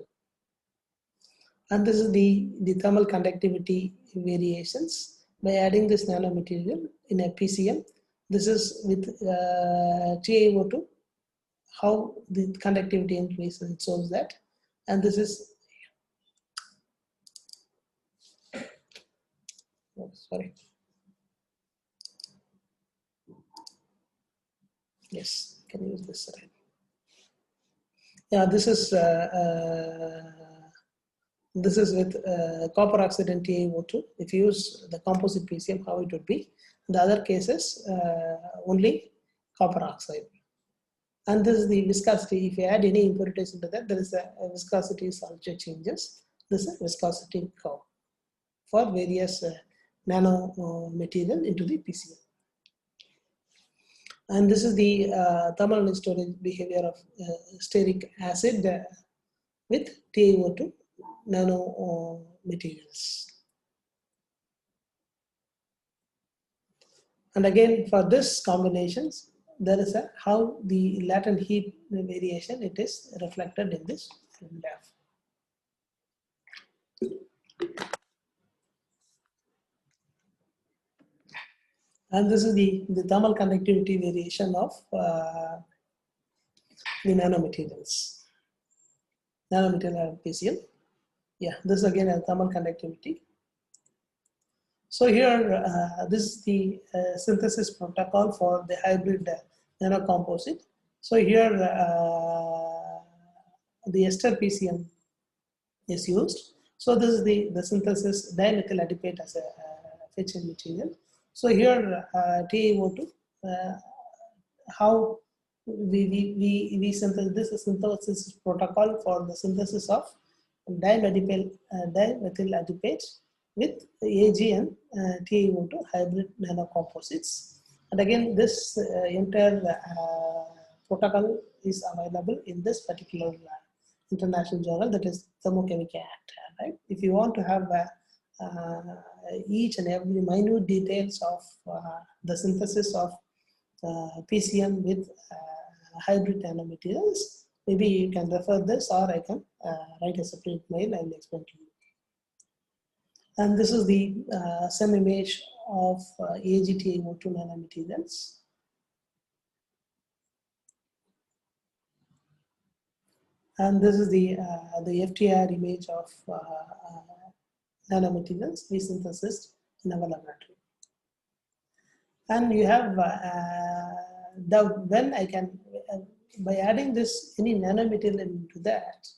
And this is the thermal conductivity variations. By adding this nanomaterial in a PCM, this is with TiO2, how the conductivity increases, it shows that. And this is, oh, sorry. Yes, can use this slide. Yeah, this is with copper oxide and TiO2. If you use the composite PCM, how it would be. In the other cases, only copper oxide. And this is the viscosity. If you add any impurities into that, there is a viscosity also changes. This is viscosity curve for various nano material into the PCM. And this is the thermal storage behavior of stearic acid with TiO2 nano materials. And again, for this combinations, there is a how the latent heat variation, it is reflected in this graph. And this is the thermal conductivity variation of the nanomaterials. Nanomaterial PCM. Yeah, this is again a thermal conductivity. So here, this is the synthesis protocol for the hybrid nanocomposite. So here, the ester PCM is used. So this is the synthesis dimethyl adipate as a fetching material. So here, TiO2, how we synthesize, this is synthesis protocol for the synthesis of dimethyl adipate with Ag and TiO2 hybrid nanocomposites. And again, this entire protocol is available in this particular international journal, that is Thermochemical AICTE. Right? If you want to have each and every minute details of the synthesis of PCM with hybrid nanomaterials, maybe you can refer this, or I can write a separate mail and explain to you. And this is the SEM image of AGTiO2 nanomaterials. And this is the FTIR image of nanomaterials we synthesized in our laboratory. And you have when I can, by adding this any nanomaterial into that,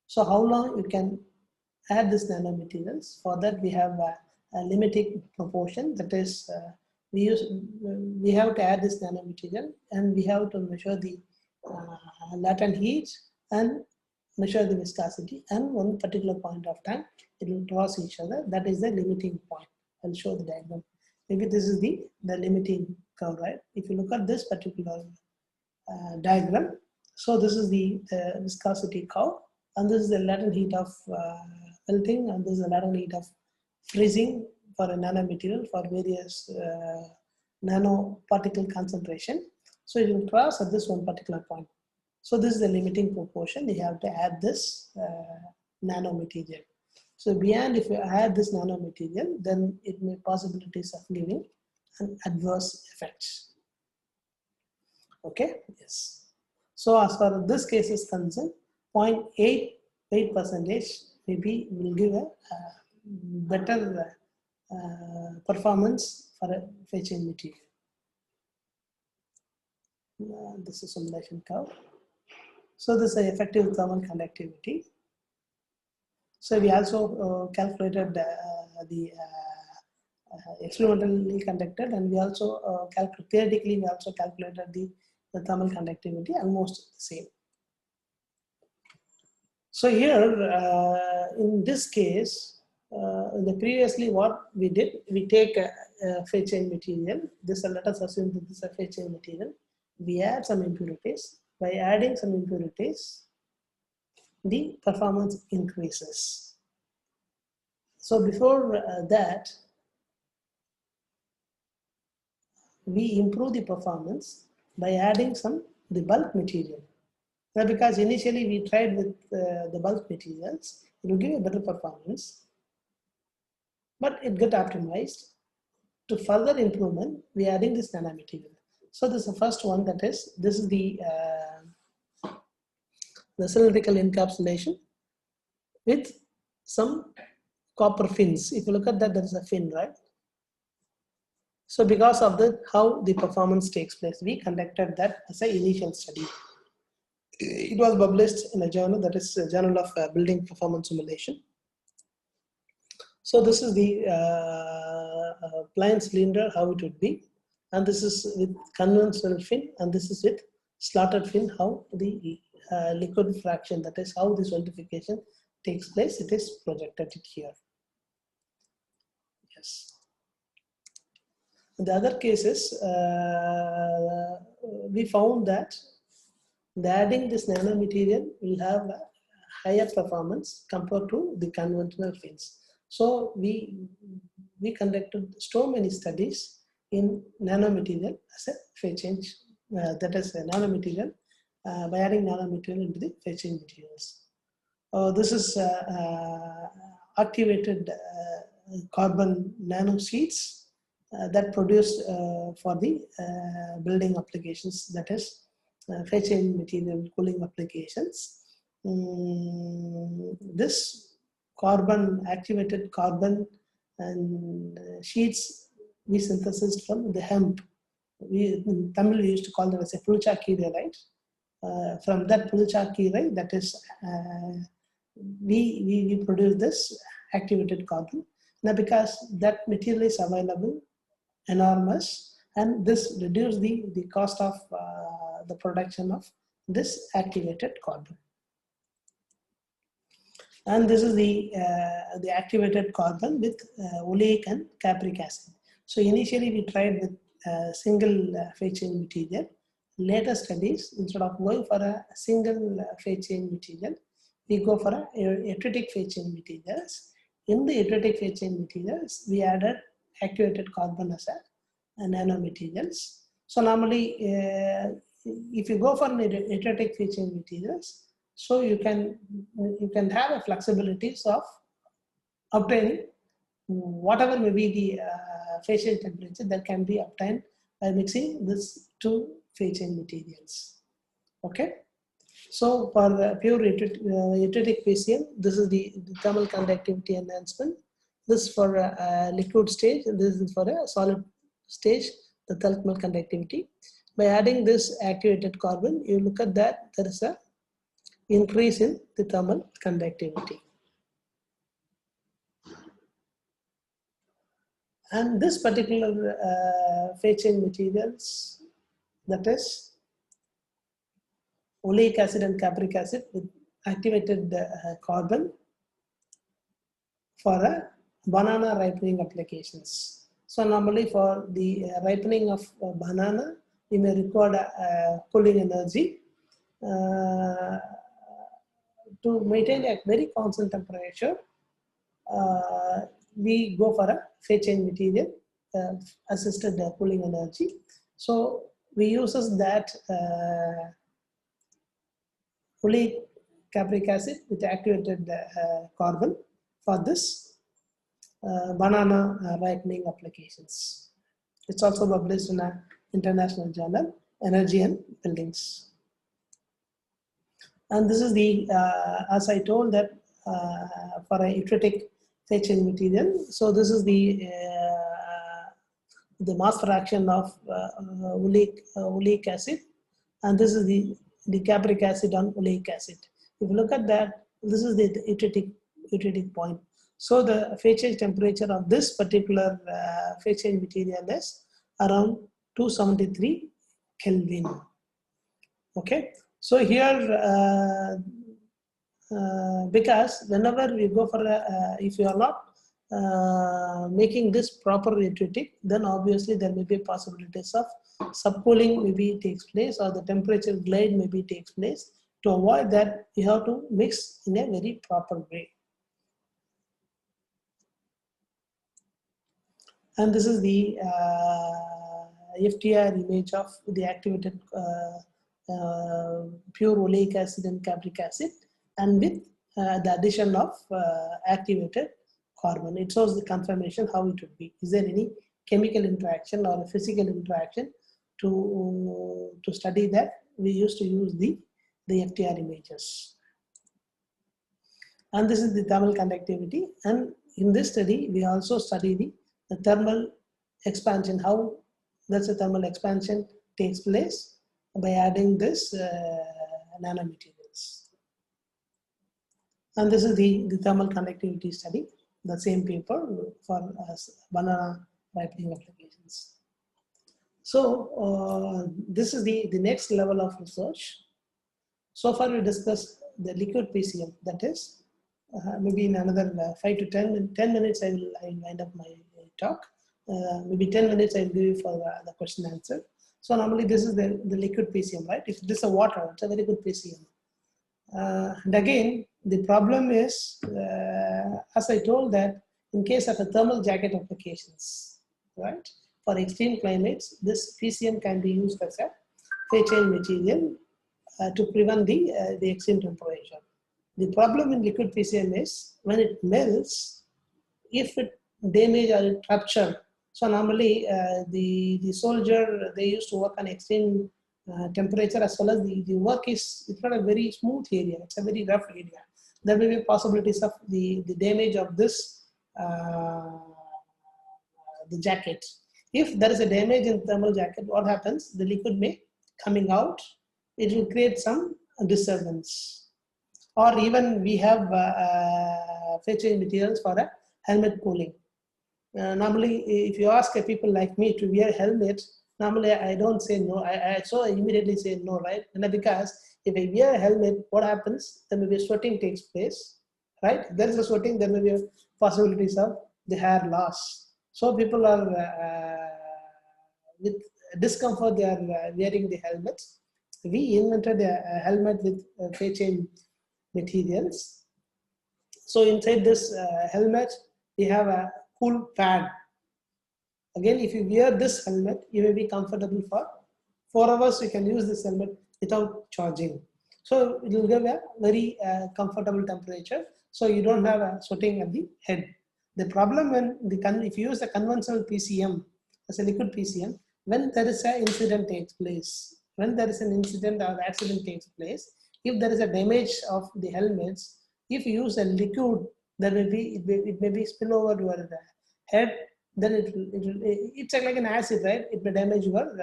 so how long you can add this nanomaterials? For that we have a limiting proportion, that is we have to add this nanomaterial, and we have to measure the latent heat and measure the viscosity, and one particular point of time it will cross each other. That is the limiting point. I'll show the diagram. Maybe this is the limiting curve, right? If you look at this particular diagram, so this is the viscosity curve, and this is the latent heat of melting, and this is the latent heat of freezing for a nanomaterial for various nanoparticle concentration. So it will cross at this one particular point. So this is the limiting proportion. You have to add this nanomaterial. So beyond, if you add this nanomaterial, then it may possibilities of giving an adverse effects. Okay, yes. So as far as this case is concerned, 0.88% maybe will give a better performance for a fetching material. This is simulation curve. So this is the effective thermal conductivity. So we also calculated the experimentally conducted, and we also theoretically we also calculated the thermal conductivity, almost the same. So here in this case, previously what we did, we take a phase change material. This, let us assume that this is a phase change material. We add some impurities. By adding some impurities, the performance increases. So before that, we improve the performance by adding the bulk material. Now, because initially we tried with the bulk materials, it will give a better performance, but it got optimized. To further improvement, we are adding this nanomaterial. So this is the first one, that is, this is the cylindrical encapsulation with some copper fins. If you look at that, there is a fin, right? So because of how the performance takes place, we conducted that as an initial study. It was published in a journal, that is a Journal of Building Performance Simulation. So this is the plain cylinder, how it would be. And this is with conventional fin, and this is with slotted fin, how the liquid fraction, that is how the solidification takes place. It is projected here. Yes. In the other cases, we found that adding this nanomaterial will have a higher performance compared to the conventional fins. So we conducted so many studies in nanomaterial as a phase change, that is a nanomaterial, by adding nanomaterial into the phase change materials. This is activated carbon nanosheets that produced for the building applications, that is phase change material cooling applications. This activated carbon and sheets we synthesized from the hemp. In Tamil we used to call them as a puluchakire, right? From that puluchakire, that is, we produce this activated carbon. Now, because that material is available, enormous, and this reduces the cost of the production of this activated carbon. And this is the activated carbon with oleic and capric acid. So initially we tried with single phase change material. Later studies, instead of going for a single phase change material, we go for a heterotic phase change materials. In the heterotic phase change materials, we added activated carbon as a nanomaterials. So normally, if you go for heterotic phase change materials, so you can have a flexibilities of obtaining whatever may be the phase change temperature that can be obtained by mixing these two phase change materials. Okay. So for the pure heterotic PCM, this is the thermal conductivity enhancement. This for a liquid stage, and this is for a solid stage, the thermal conductivity. By adding this activated carbon, you look at that there is a increase in the thermal conductivity. And this particular phase change materials, that is oleic acid and capric acid with activated carbon for a banana ripening applications. So normally for the ripening of banana, we may require cooling energy to maintain a very constant temperature. We go for a phase change material assisted cooling energy. So we uses that oleic capric acid with activated carbon for this banana ripening applications. It's also published in an international journal, Energy and Buildings. And this is the, as I told that for a heterotic phase change material. So this is the mass fraction of oleic acid, and this is the capric acid on oleic acid. If you look at that, this is the heterotic point. So the phase change temperature of this particular phase change material is around 273 Kelvin. Okay, so here because whenever we go for if you are not making this proper heterotic, then obviously there may be possibilities of subcooling maybe takes place, or the temperature glide maybe takes place. To avoid that, you have to mix in a very proper way. And this is the FTR image of the activated pure oleic acid and capric acid, and with the addition of activated carbon. It shows the confirmation how it would be. Is there any chemical interaction or a physical interaction? To study that, we used to use the FTR images. And this is the thermal conductivity. And in this study, we also study the thermal expansion, how that's a thermal expansion takes place by adding this nanomaterials. And this is the thermal conductivity study, the same paper for banana ripening applications. So this is the next level of research. So far we discussed the liquid PCM, that is maybe in another 5 to 10 minutes I will wind up my talk. Maybe 10 minutes I will give you for the question answer. So normally this is the liquid PCM, right? If this is a water, it's a very good PCM. And again, the problem is, as I told that in case of a thermal jacket applications, right? For extreme climates, this PCM can be used as a phase change material to prevent the extreme temperature. The problem in liquid PCM is when it melts, if it damage or it rupture. So normally the soldier, they used to work on extreme temperature, as well as the work is, it's not a very smooth area, it's a very rough area. There may be possibilities of the damage of this the jacket. If there is a damage in thermal jacket, what happens? The liquid may coming out. It will create some disturbance. Or even we have phase change materials for a helmet cooling. Normally, if you ask people like me to wear helmet, normally I don't say no. I so immediately say no, right? And because if I wear a helmet, what happens? There may be sweating takes place, right? If there is a sweating, there may be possibilities of the hair loss. So people are with discomfort. They are wearing the helmets. We invented a helmet with phase change materials. So inside this helmet, we have a cool pad. Again, if you wear this helmet, you may be comfortable for 4 hours. You can use this helmet without charging. So it will give a very comfortable temperature. So you don't have a sweating at the head. The problem when if you use a conventional PCM as a liquid PCM, when there is an incident takes place, when there is an incident or accident takes place, if there is a damage of the helmets, if you use a liquid, there may be it may be spill over your head. Then it's like an acid, right? It may damage your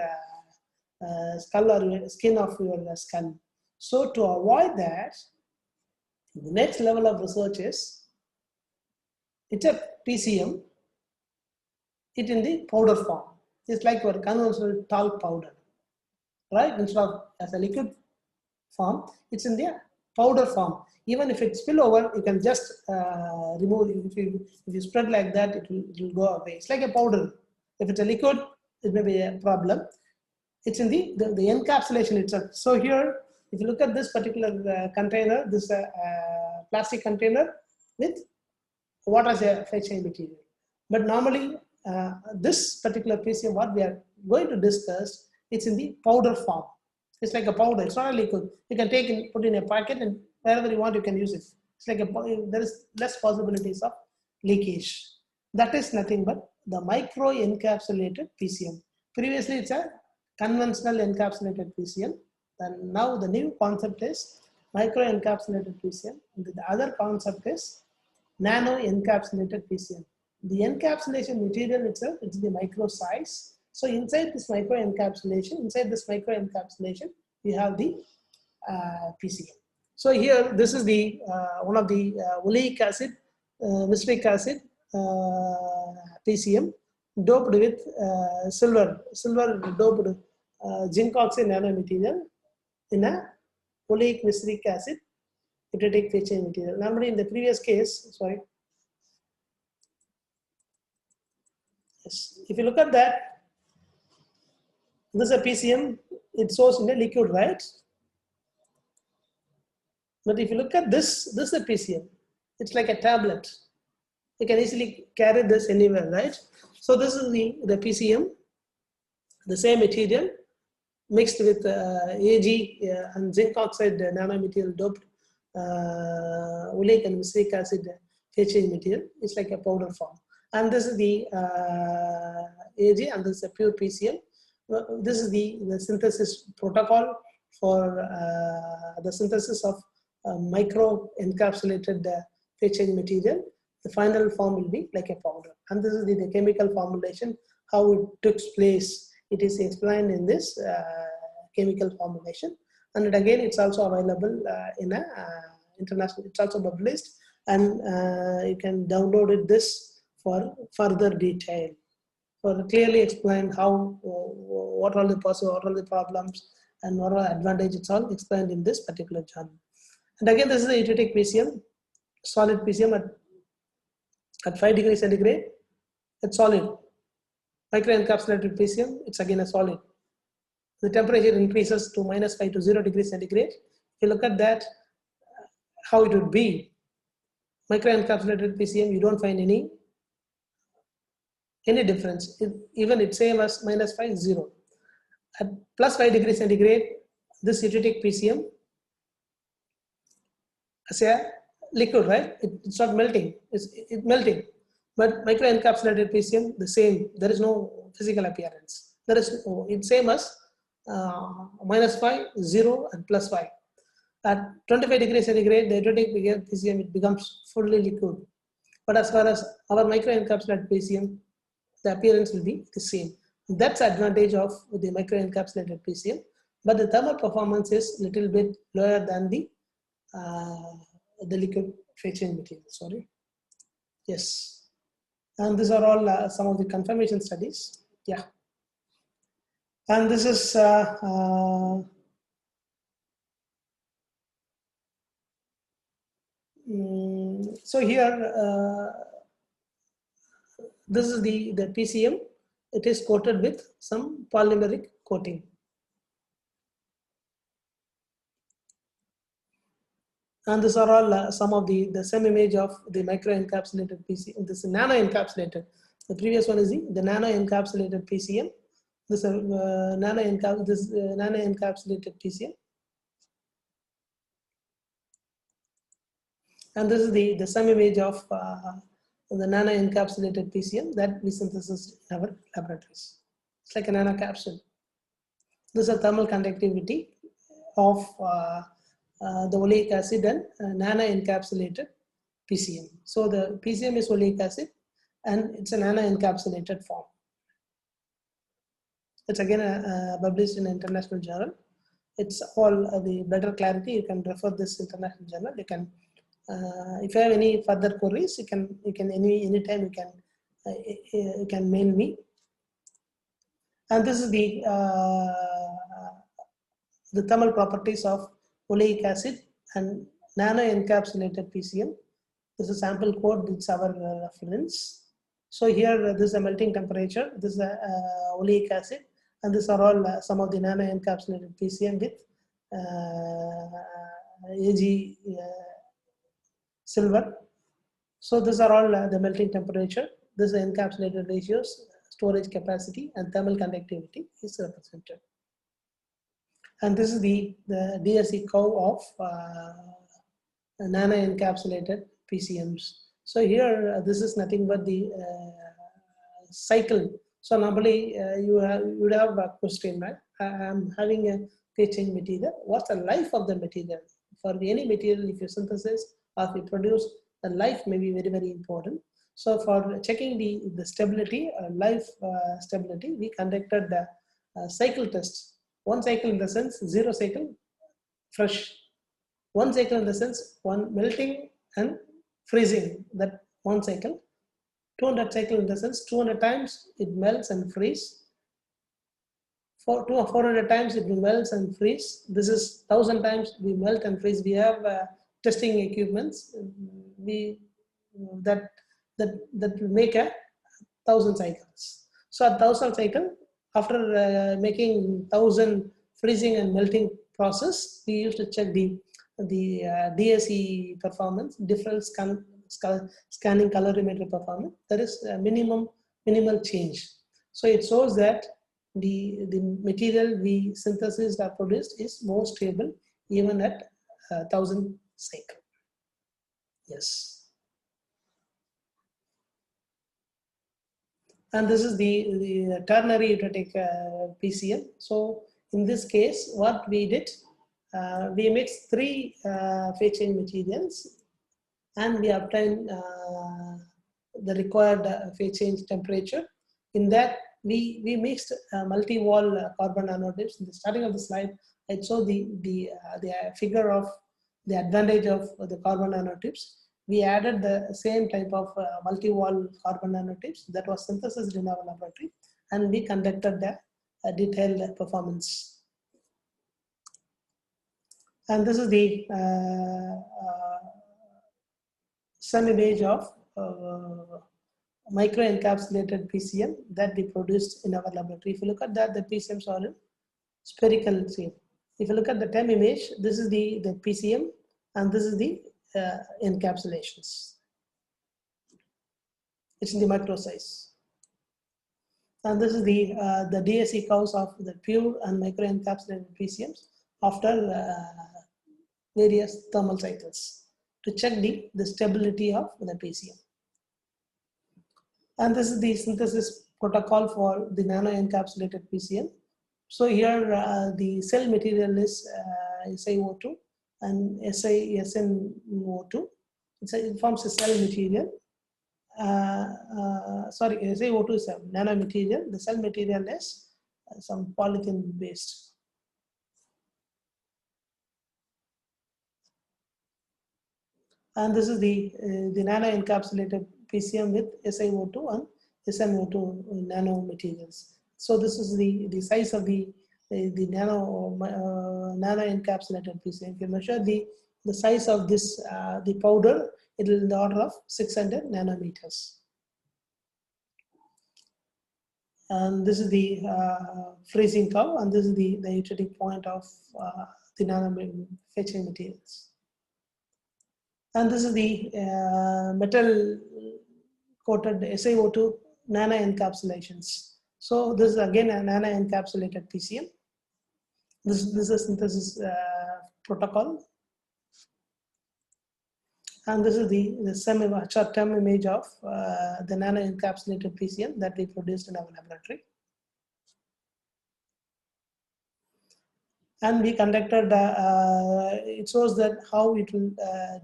skull or your skin of your skull. So to avoid that, the next level of research is it's a PCM. It in the powder form. It's like your conventional talc powder, right? Instead of as a liquid form, it's in the powder form. Even if it spill over, you can just remove. If you spread like that, it will go away. It's like a powder. If it's a liquid, it may be a problem. It's in the encapsulation itself. So here, if you look at this particular container, this plastic container with what is a phase change material. But normally, this particular PCM, what we are going to discuss, it's in the powder form. It's like a powder. It's not a liquid. You can take and put in a packet, and wherever you want, you can use it. It's like there is less possibilities of leakage. That is nothing but the micro encapsulated PCM. Previously, it's a conventional encapsulated PCM, and now the new concept is micro encapsulated PCM. The other concept is nano encapsulated PCM. The encapsulation material itself, it's the micro size. So inside this micro encapsulation, you have the PCM. So here, this is the one of the oleic acid, mystric acid PCM doped with silver doped zinc oxide nanomaterial in a oleic mystric acid iteratic phase change material. Normally in the previous case, sorry. Yes. If you look at that, this is a PCM, it shows in a liquid, right? But if you look at this is a PCM. It's like a tablet. You can easily carry this anywhere, right? So this is the PCM, the same material mixed with Ag and zinc oxide nanomaterial doped oleic and mystric acid phase change material. It's like a powder form. And this is the Ag, and this is a pure PCM. This is the synthesis protocol for the synthesis of micro encapsulated phase change material. The final form will be like a powder. And this is the chemical formulation, how it took place. It is explained in this chemical formulation. And again, it's also available in a international, it's also published, and you can download this for further detail. For clearly explain how, what are the possible, what are the problems, and what are the advantages. It's all explained in this particular journal. And again, this is the iteratic PCM, solid PCM at 5 degrees centigrade. It's solid. Micro encapsulated PCM, it's again a solid. The temperature increases to -5 to 0 degrees centigrade. If you look at that, how it would be. Micro encapsulated PCM, you don't find any difference. Even it's same as -5, 0. At +5 degrees centigrade, this iteratic PCM as a liquid, right? It's not melting. It's melting. But micro encapsulated PCM, the same. There is no physical appearance. There is it's same as -5, 0, and +5. At 25 degrees centigrade, the iteratic PCM, it becomes fully liquid. But as far as our micro encapsulated PCM, the appearance will be the same. That's the advantage of the microencapsulated PCM, but the thermal performance is little bit lower than the liquid phase change material. Sorry. Yes. And these are all some of the confirmation studies. Yeah. And this is so here this is the PCM. It is coated with some polymeric coating. And these are all some of the same image of the micro-encapsulated PCM. This is nano-encapsulated. The previous one is the nano-encapsulated PCM. This nano-encapsulated PCM. And this is the same image of the nano-encapsulated PCM that we synthesized in our laboratories. It's like a nano capsule. This is a thermal conductivity of the oleic acid and nano-encapsulated PCM. So the PCM is oleic acid and it's a nano-encapsulated form. It's again published in an international journal. It's all the better clarity. You can refer this international journal. You can, if you have any further queries, you can anytime you can mail me. And this is the thermal properties of oleic acid and nano-encapsulated PCM. This is sample code. It's our reference. So here, this is a melting temperature. This is oleic acid, and these are all some of the nano-encapsulated PCM with Ag silver. So these are all the melting temperature. This is encapsulated ratios, storage capacity, and thermal conductivity is represented. And this is the DSE curve of nano-encapsulated PCMs. So here, this is nothing but the cycle. So normally you would have a question, right? I'm having a phase change material. What's the life of the material? For any material, if you synthesize or if you produce, the life may be very, very important. So for checking the stability, life stability, we conducted the cycle test. One cycle in the sense, 0 cycle, fresh. One cycle in the sense, one melting and freezing, that one cycle. 200 cycle in the sense, 200 times it melts and freezes. 400 times it melts and freezes. This is 1000 times we melt and freeze. We have testing equipments that will make 1000 cycles. So at 1000 cycle, after making 1000 freezing and melting process, we used to check the DSE performance, differential scanning calorimetry performance. There is a minimal change. So it shows that the material we synthesized or produced is more stable even at 1000 cycle. Yes. And this is the ternary eutectic PCM. So in this case, what we did, we mixed 3 phase change materials and we obtained the required phase change temperature. In that, we mixed multi-wall carbon nanotubes. In the starting of the slide, I showed the figure of the advantage of the carbon nanotubes. We added the same type of multi-wall carbon nanotubes that was synthesized in our laboratory, and we conducted the detailed performance. And this is the some image of micro-encapsulated PCM that we produced in our laboratory. If you look at that, the PCMs are in spherical shape. If you look at the TEM image, this is the PCM, and this is the encapsulations. It's in the micro size. And this is the DSE curves of the pure and micro-encapsulated PCMs after various thermal cycles to check the stability of the PCM. And this is the synthesis protocol for the nano-encapsulated PCM. So here the cell material is SiO2 and SiSnO2. It forms a cell material. sorry, SiO2 is a nanomaterial. The cell material is some polythene based. And this is the nano encapsulated PCM with SiO2 and SnO2 nanomaterials. So this is the size of the nano encapsulated PCM. If you measure the size of this the powder, it will in the order of 600 nanometers. And this is the freezing curve, and this is the iterative point of the nano fetching materials. And this is the metal coated SiO2 nano encapsulations. So this is again a nano encapsulated PCM. This is a synthesis protocol. And this is the short-term image of the nano encapsulated PCM that we produced in our laboratory. And we conducted, it shows that how it will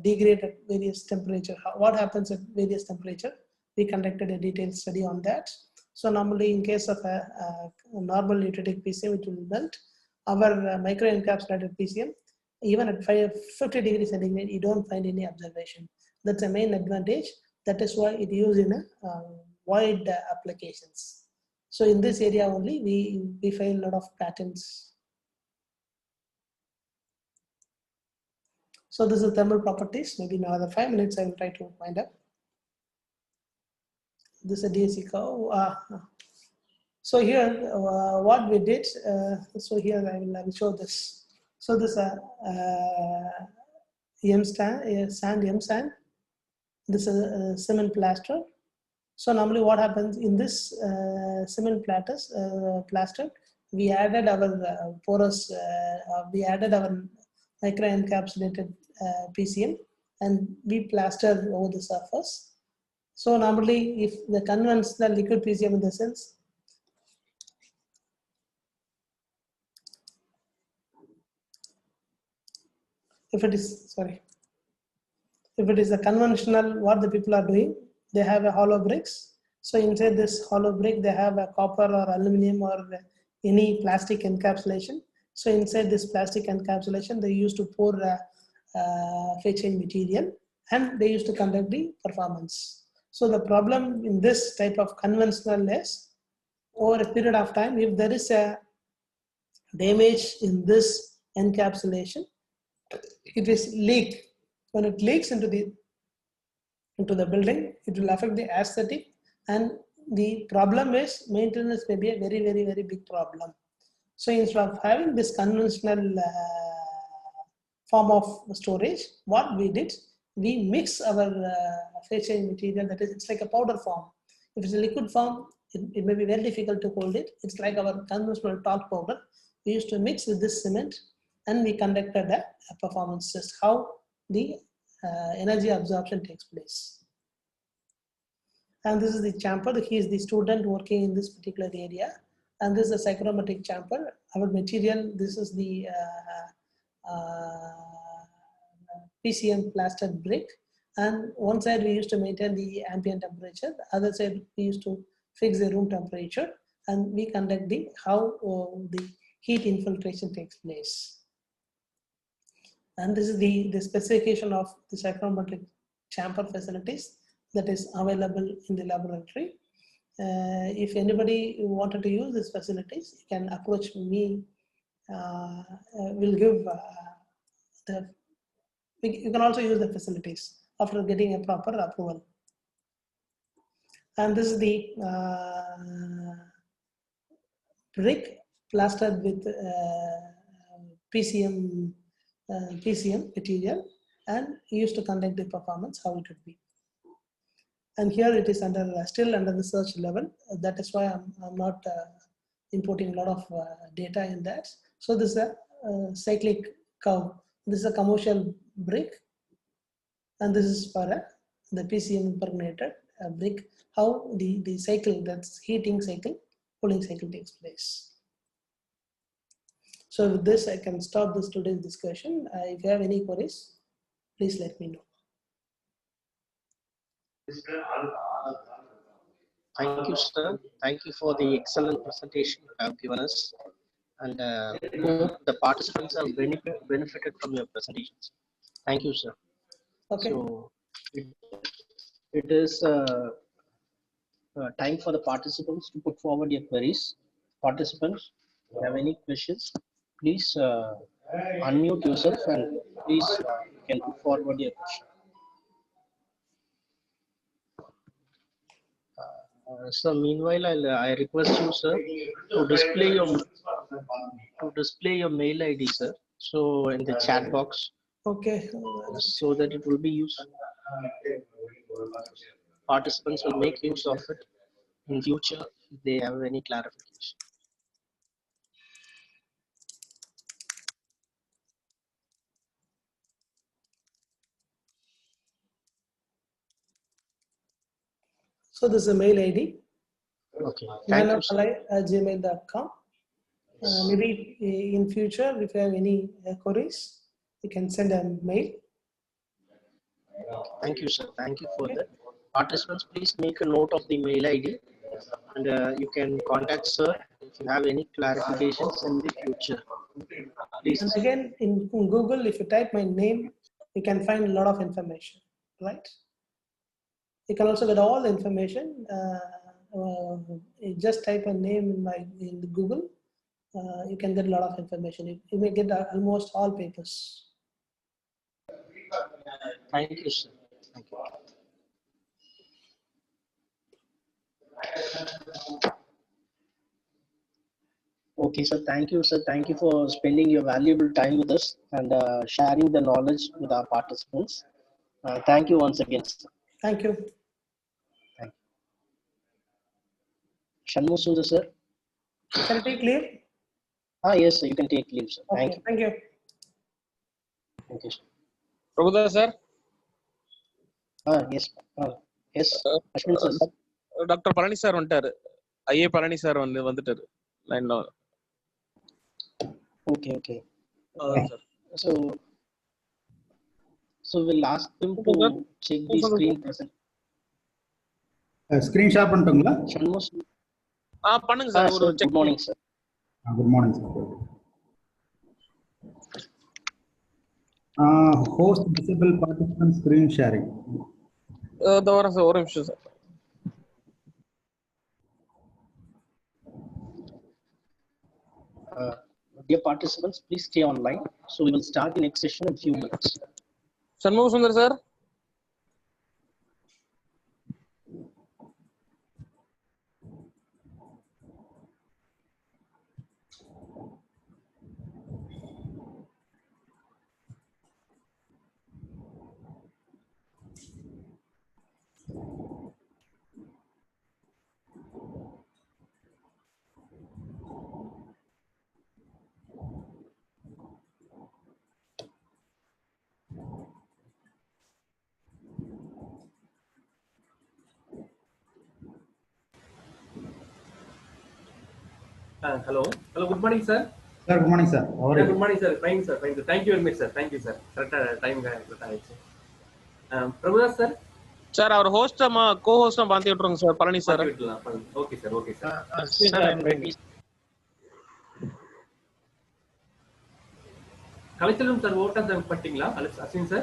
degrade at various temperature, what happens at various temperature. We conducted a detailed study on that. So normally in case of a normal eutectic PCM, it will melt. Our micro encapsulated PCM, even at 50 degrees centigrade, you don't find any observation. That's a main advantage. That is why it used in a wide applications. So in this area only, we find a lot of patents. So this is thermal properties. Maybe in another 5 minutes, I will try to find out. This is a DSC curve. So here, what we did. So here I will show this. So this sand. This is cement plaster. So normally, what happens in this cement plaster? We added our porous. We added our micro encapsulated PCM, and we plastered over the surface. So normally, if the conventional liquid PCM in the sense, if it is a conventional, what the people are doing, they have a hollow bricks. So inside this hollow brick, they have a copper or aluminum or any plastic encapsulation. So inside this plastic encapsulation, they used to pour fetching material, and they used to conduct the performance. So the problem in this type of conventional is, over a period of time, if there is a damage in this encapsulation, it is leaked. When it leaks into the building, it will affect the aesthetic, and the problem is maintenance may be a very, very, very big problem. So instead of having this conventional form of storage, what we did, we mix our fetching material. That is, it's like a powder form. If it's a liquid form, it may be very difficult to hold it. It's like our conventional talc powder. We used to mix with this cement, and we conducted a performance test, how the energy absorption takes place. And this is the chamfer. He is the student working in this particular area. And this is a cyclomatic chamfer. Our material, this is the PCM plastered brick. And one side we used to maintain the ambient temperature. The other side we used to fix the room temperature. And we conduct how the heat infiltration takes place. And this is the specification of the cyclomatic chamfer facilities that is available in the laboratory. If anybody wanted to use these facilities, you can approach me. We'll give you can also use the facilities after getting a proper approval. And this is the brick plastered with PCM material, and used to conduct the performance, how it would be. And here it is still under research level. That is why I'm not importing a lot of data in that. So this is a cyclic curve. This is a commercial brick, and this is for the PCM impregnated brick, how the cycle, that's heating cycle, cooling cycle takes place. So with this, I can stop this today's discussion. If you have any queries, please let me know. Thank you, sir. Thank you for the excellent presentation you have given us. And hope the participants have benefited from your presentations. Thank you, sir. Okay. So it is time for the participants to put forward your queries. Participants, if you have any questions, please unmute yourself and please you can put forward your question. So meanwhile, I request you, sir, to display your mail ID, sir. So in the chat box. Okay. So that it will be used. Participants will make use of it in future if they have any clarification. So this is a mail ID. Okay. Thank you, sir. manapalai@gmail.com. Maybe in future, if you have any queries, you can send a mail. Thank you, sir. Thank you for that. Participants, please make a note of the mail ID, and you can contact sir if you have any clarifications in the future. Please. And again, in Google, if you type my name, you can find a lot of information, right? You can also get all the information. You just type a name in Google. You can get a lot of information. You may get almost all papers. Thank you, sir. Thank you. Okay, sir. Thank you, sir. Thank you for spending your valuable time with us and sharing the knowledge with our participants. Thank you once again, sir. Thank you. Thank you. Shanmu Sundar, sir. Can I take leave? Yes, sir. You can take leave, sir. Okay, Thank you. thank you. Thank you, sir. Prabhudas sir. Yes. Yes. Ashwin, sir. Dr. Palani sir vantaru. IA Palani sir vanditaru. Line lo. Okay. So we'll ask them to check the screen present. Screen share பண்ணிட்டீங்களா? பண்ணுங்க sir. ஒரு Good morning, sir. Good morning, sir. Host disable participant screen sharing. ஒரு நிமிஷம் sir. Dear participants, please stay online. So we will start the next session in a few minutes. Shanmugh Sundar sir. Hello, good morning, sir. Sir, good morning, sir. How are you? Good morning, sir. Fine, sir. Thank you very much, sir. Thank you, sir. Correct time Prabhudas sir. Sir, our host co-host மாத்தி விட்டுருங்க sir. Palani sir. Okay, sir. Okay, sir. Sir, I'm ready. Kalaiselvam sir, vote as பட்டிங்களா? Ashwin sir.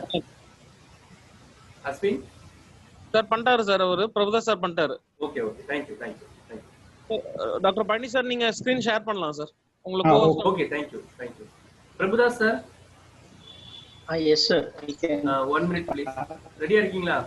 Ashwin. Sir பண்ணிட்டாரு sir அவரு. Prabhudas sir பண்ணிட்டாரு. Okay. Thank you. Doctor Palani sir நீங்க screen share பண்ணலாம் sir. உங்களுக்கு Okay, thank you. Prabhudas sir. Yes, sir. We can. 1 minute, please. Ready இருக்கீங்களா?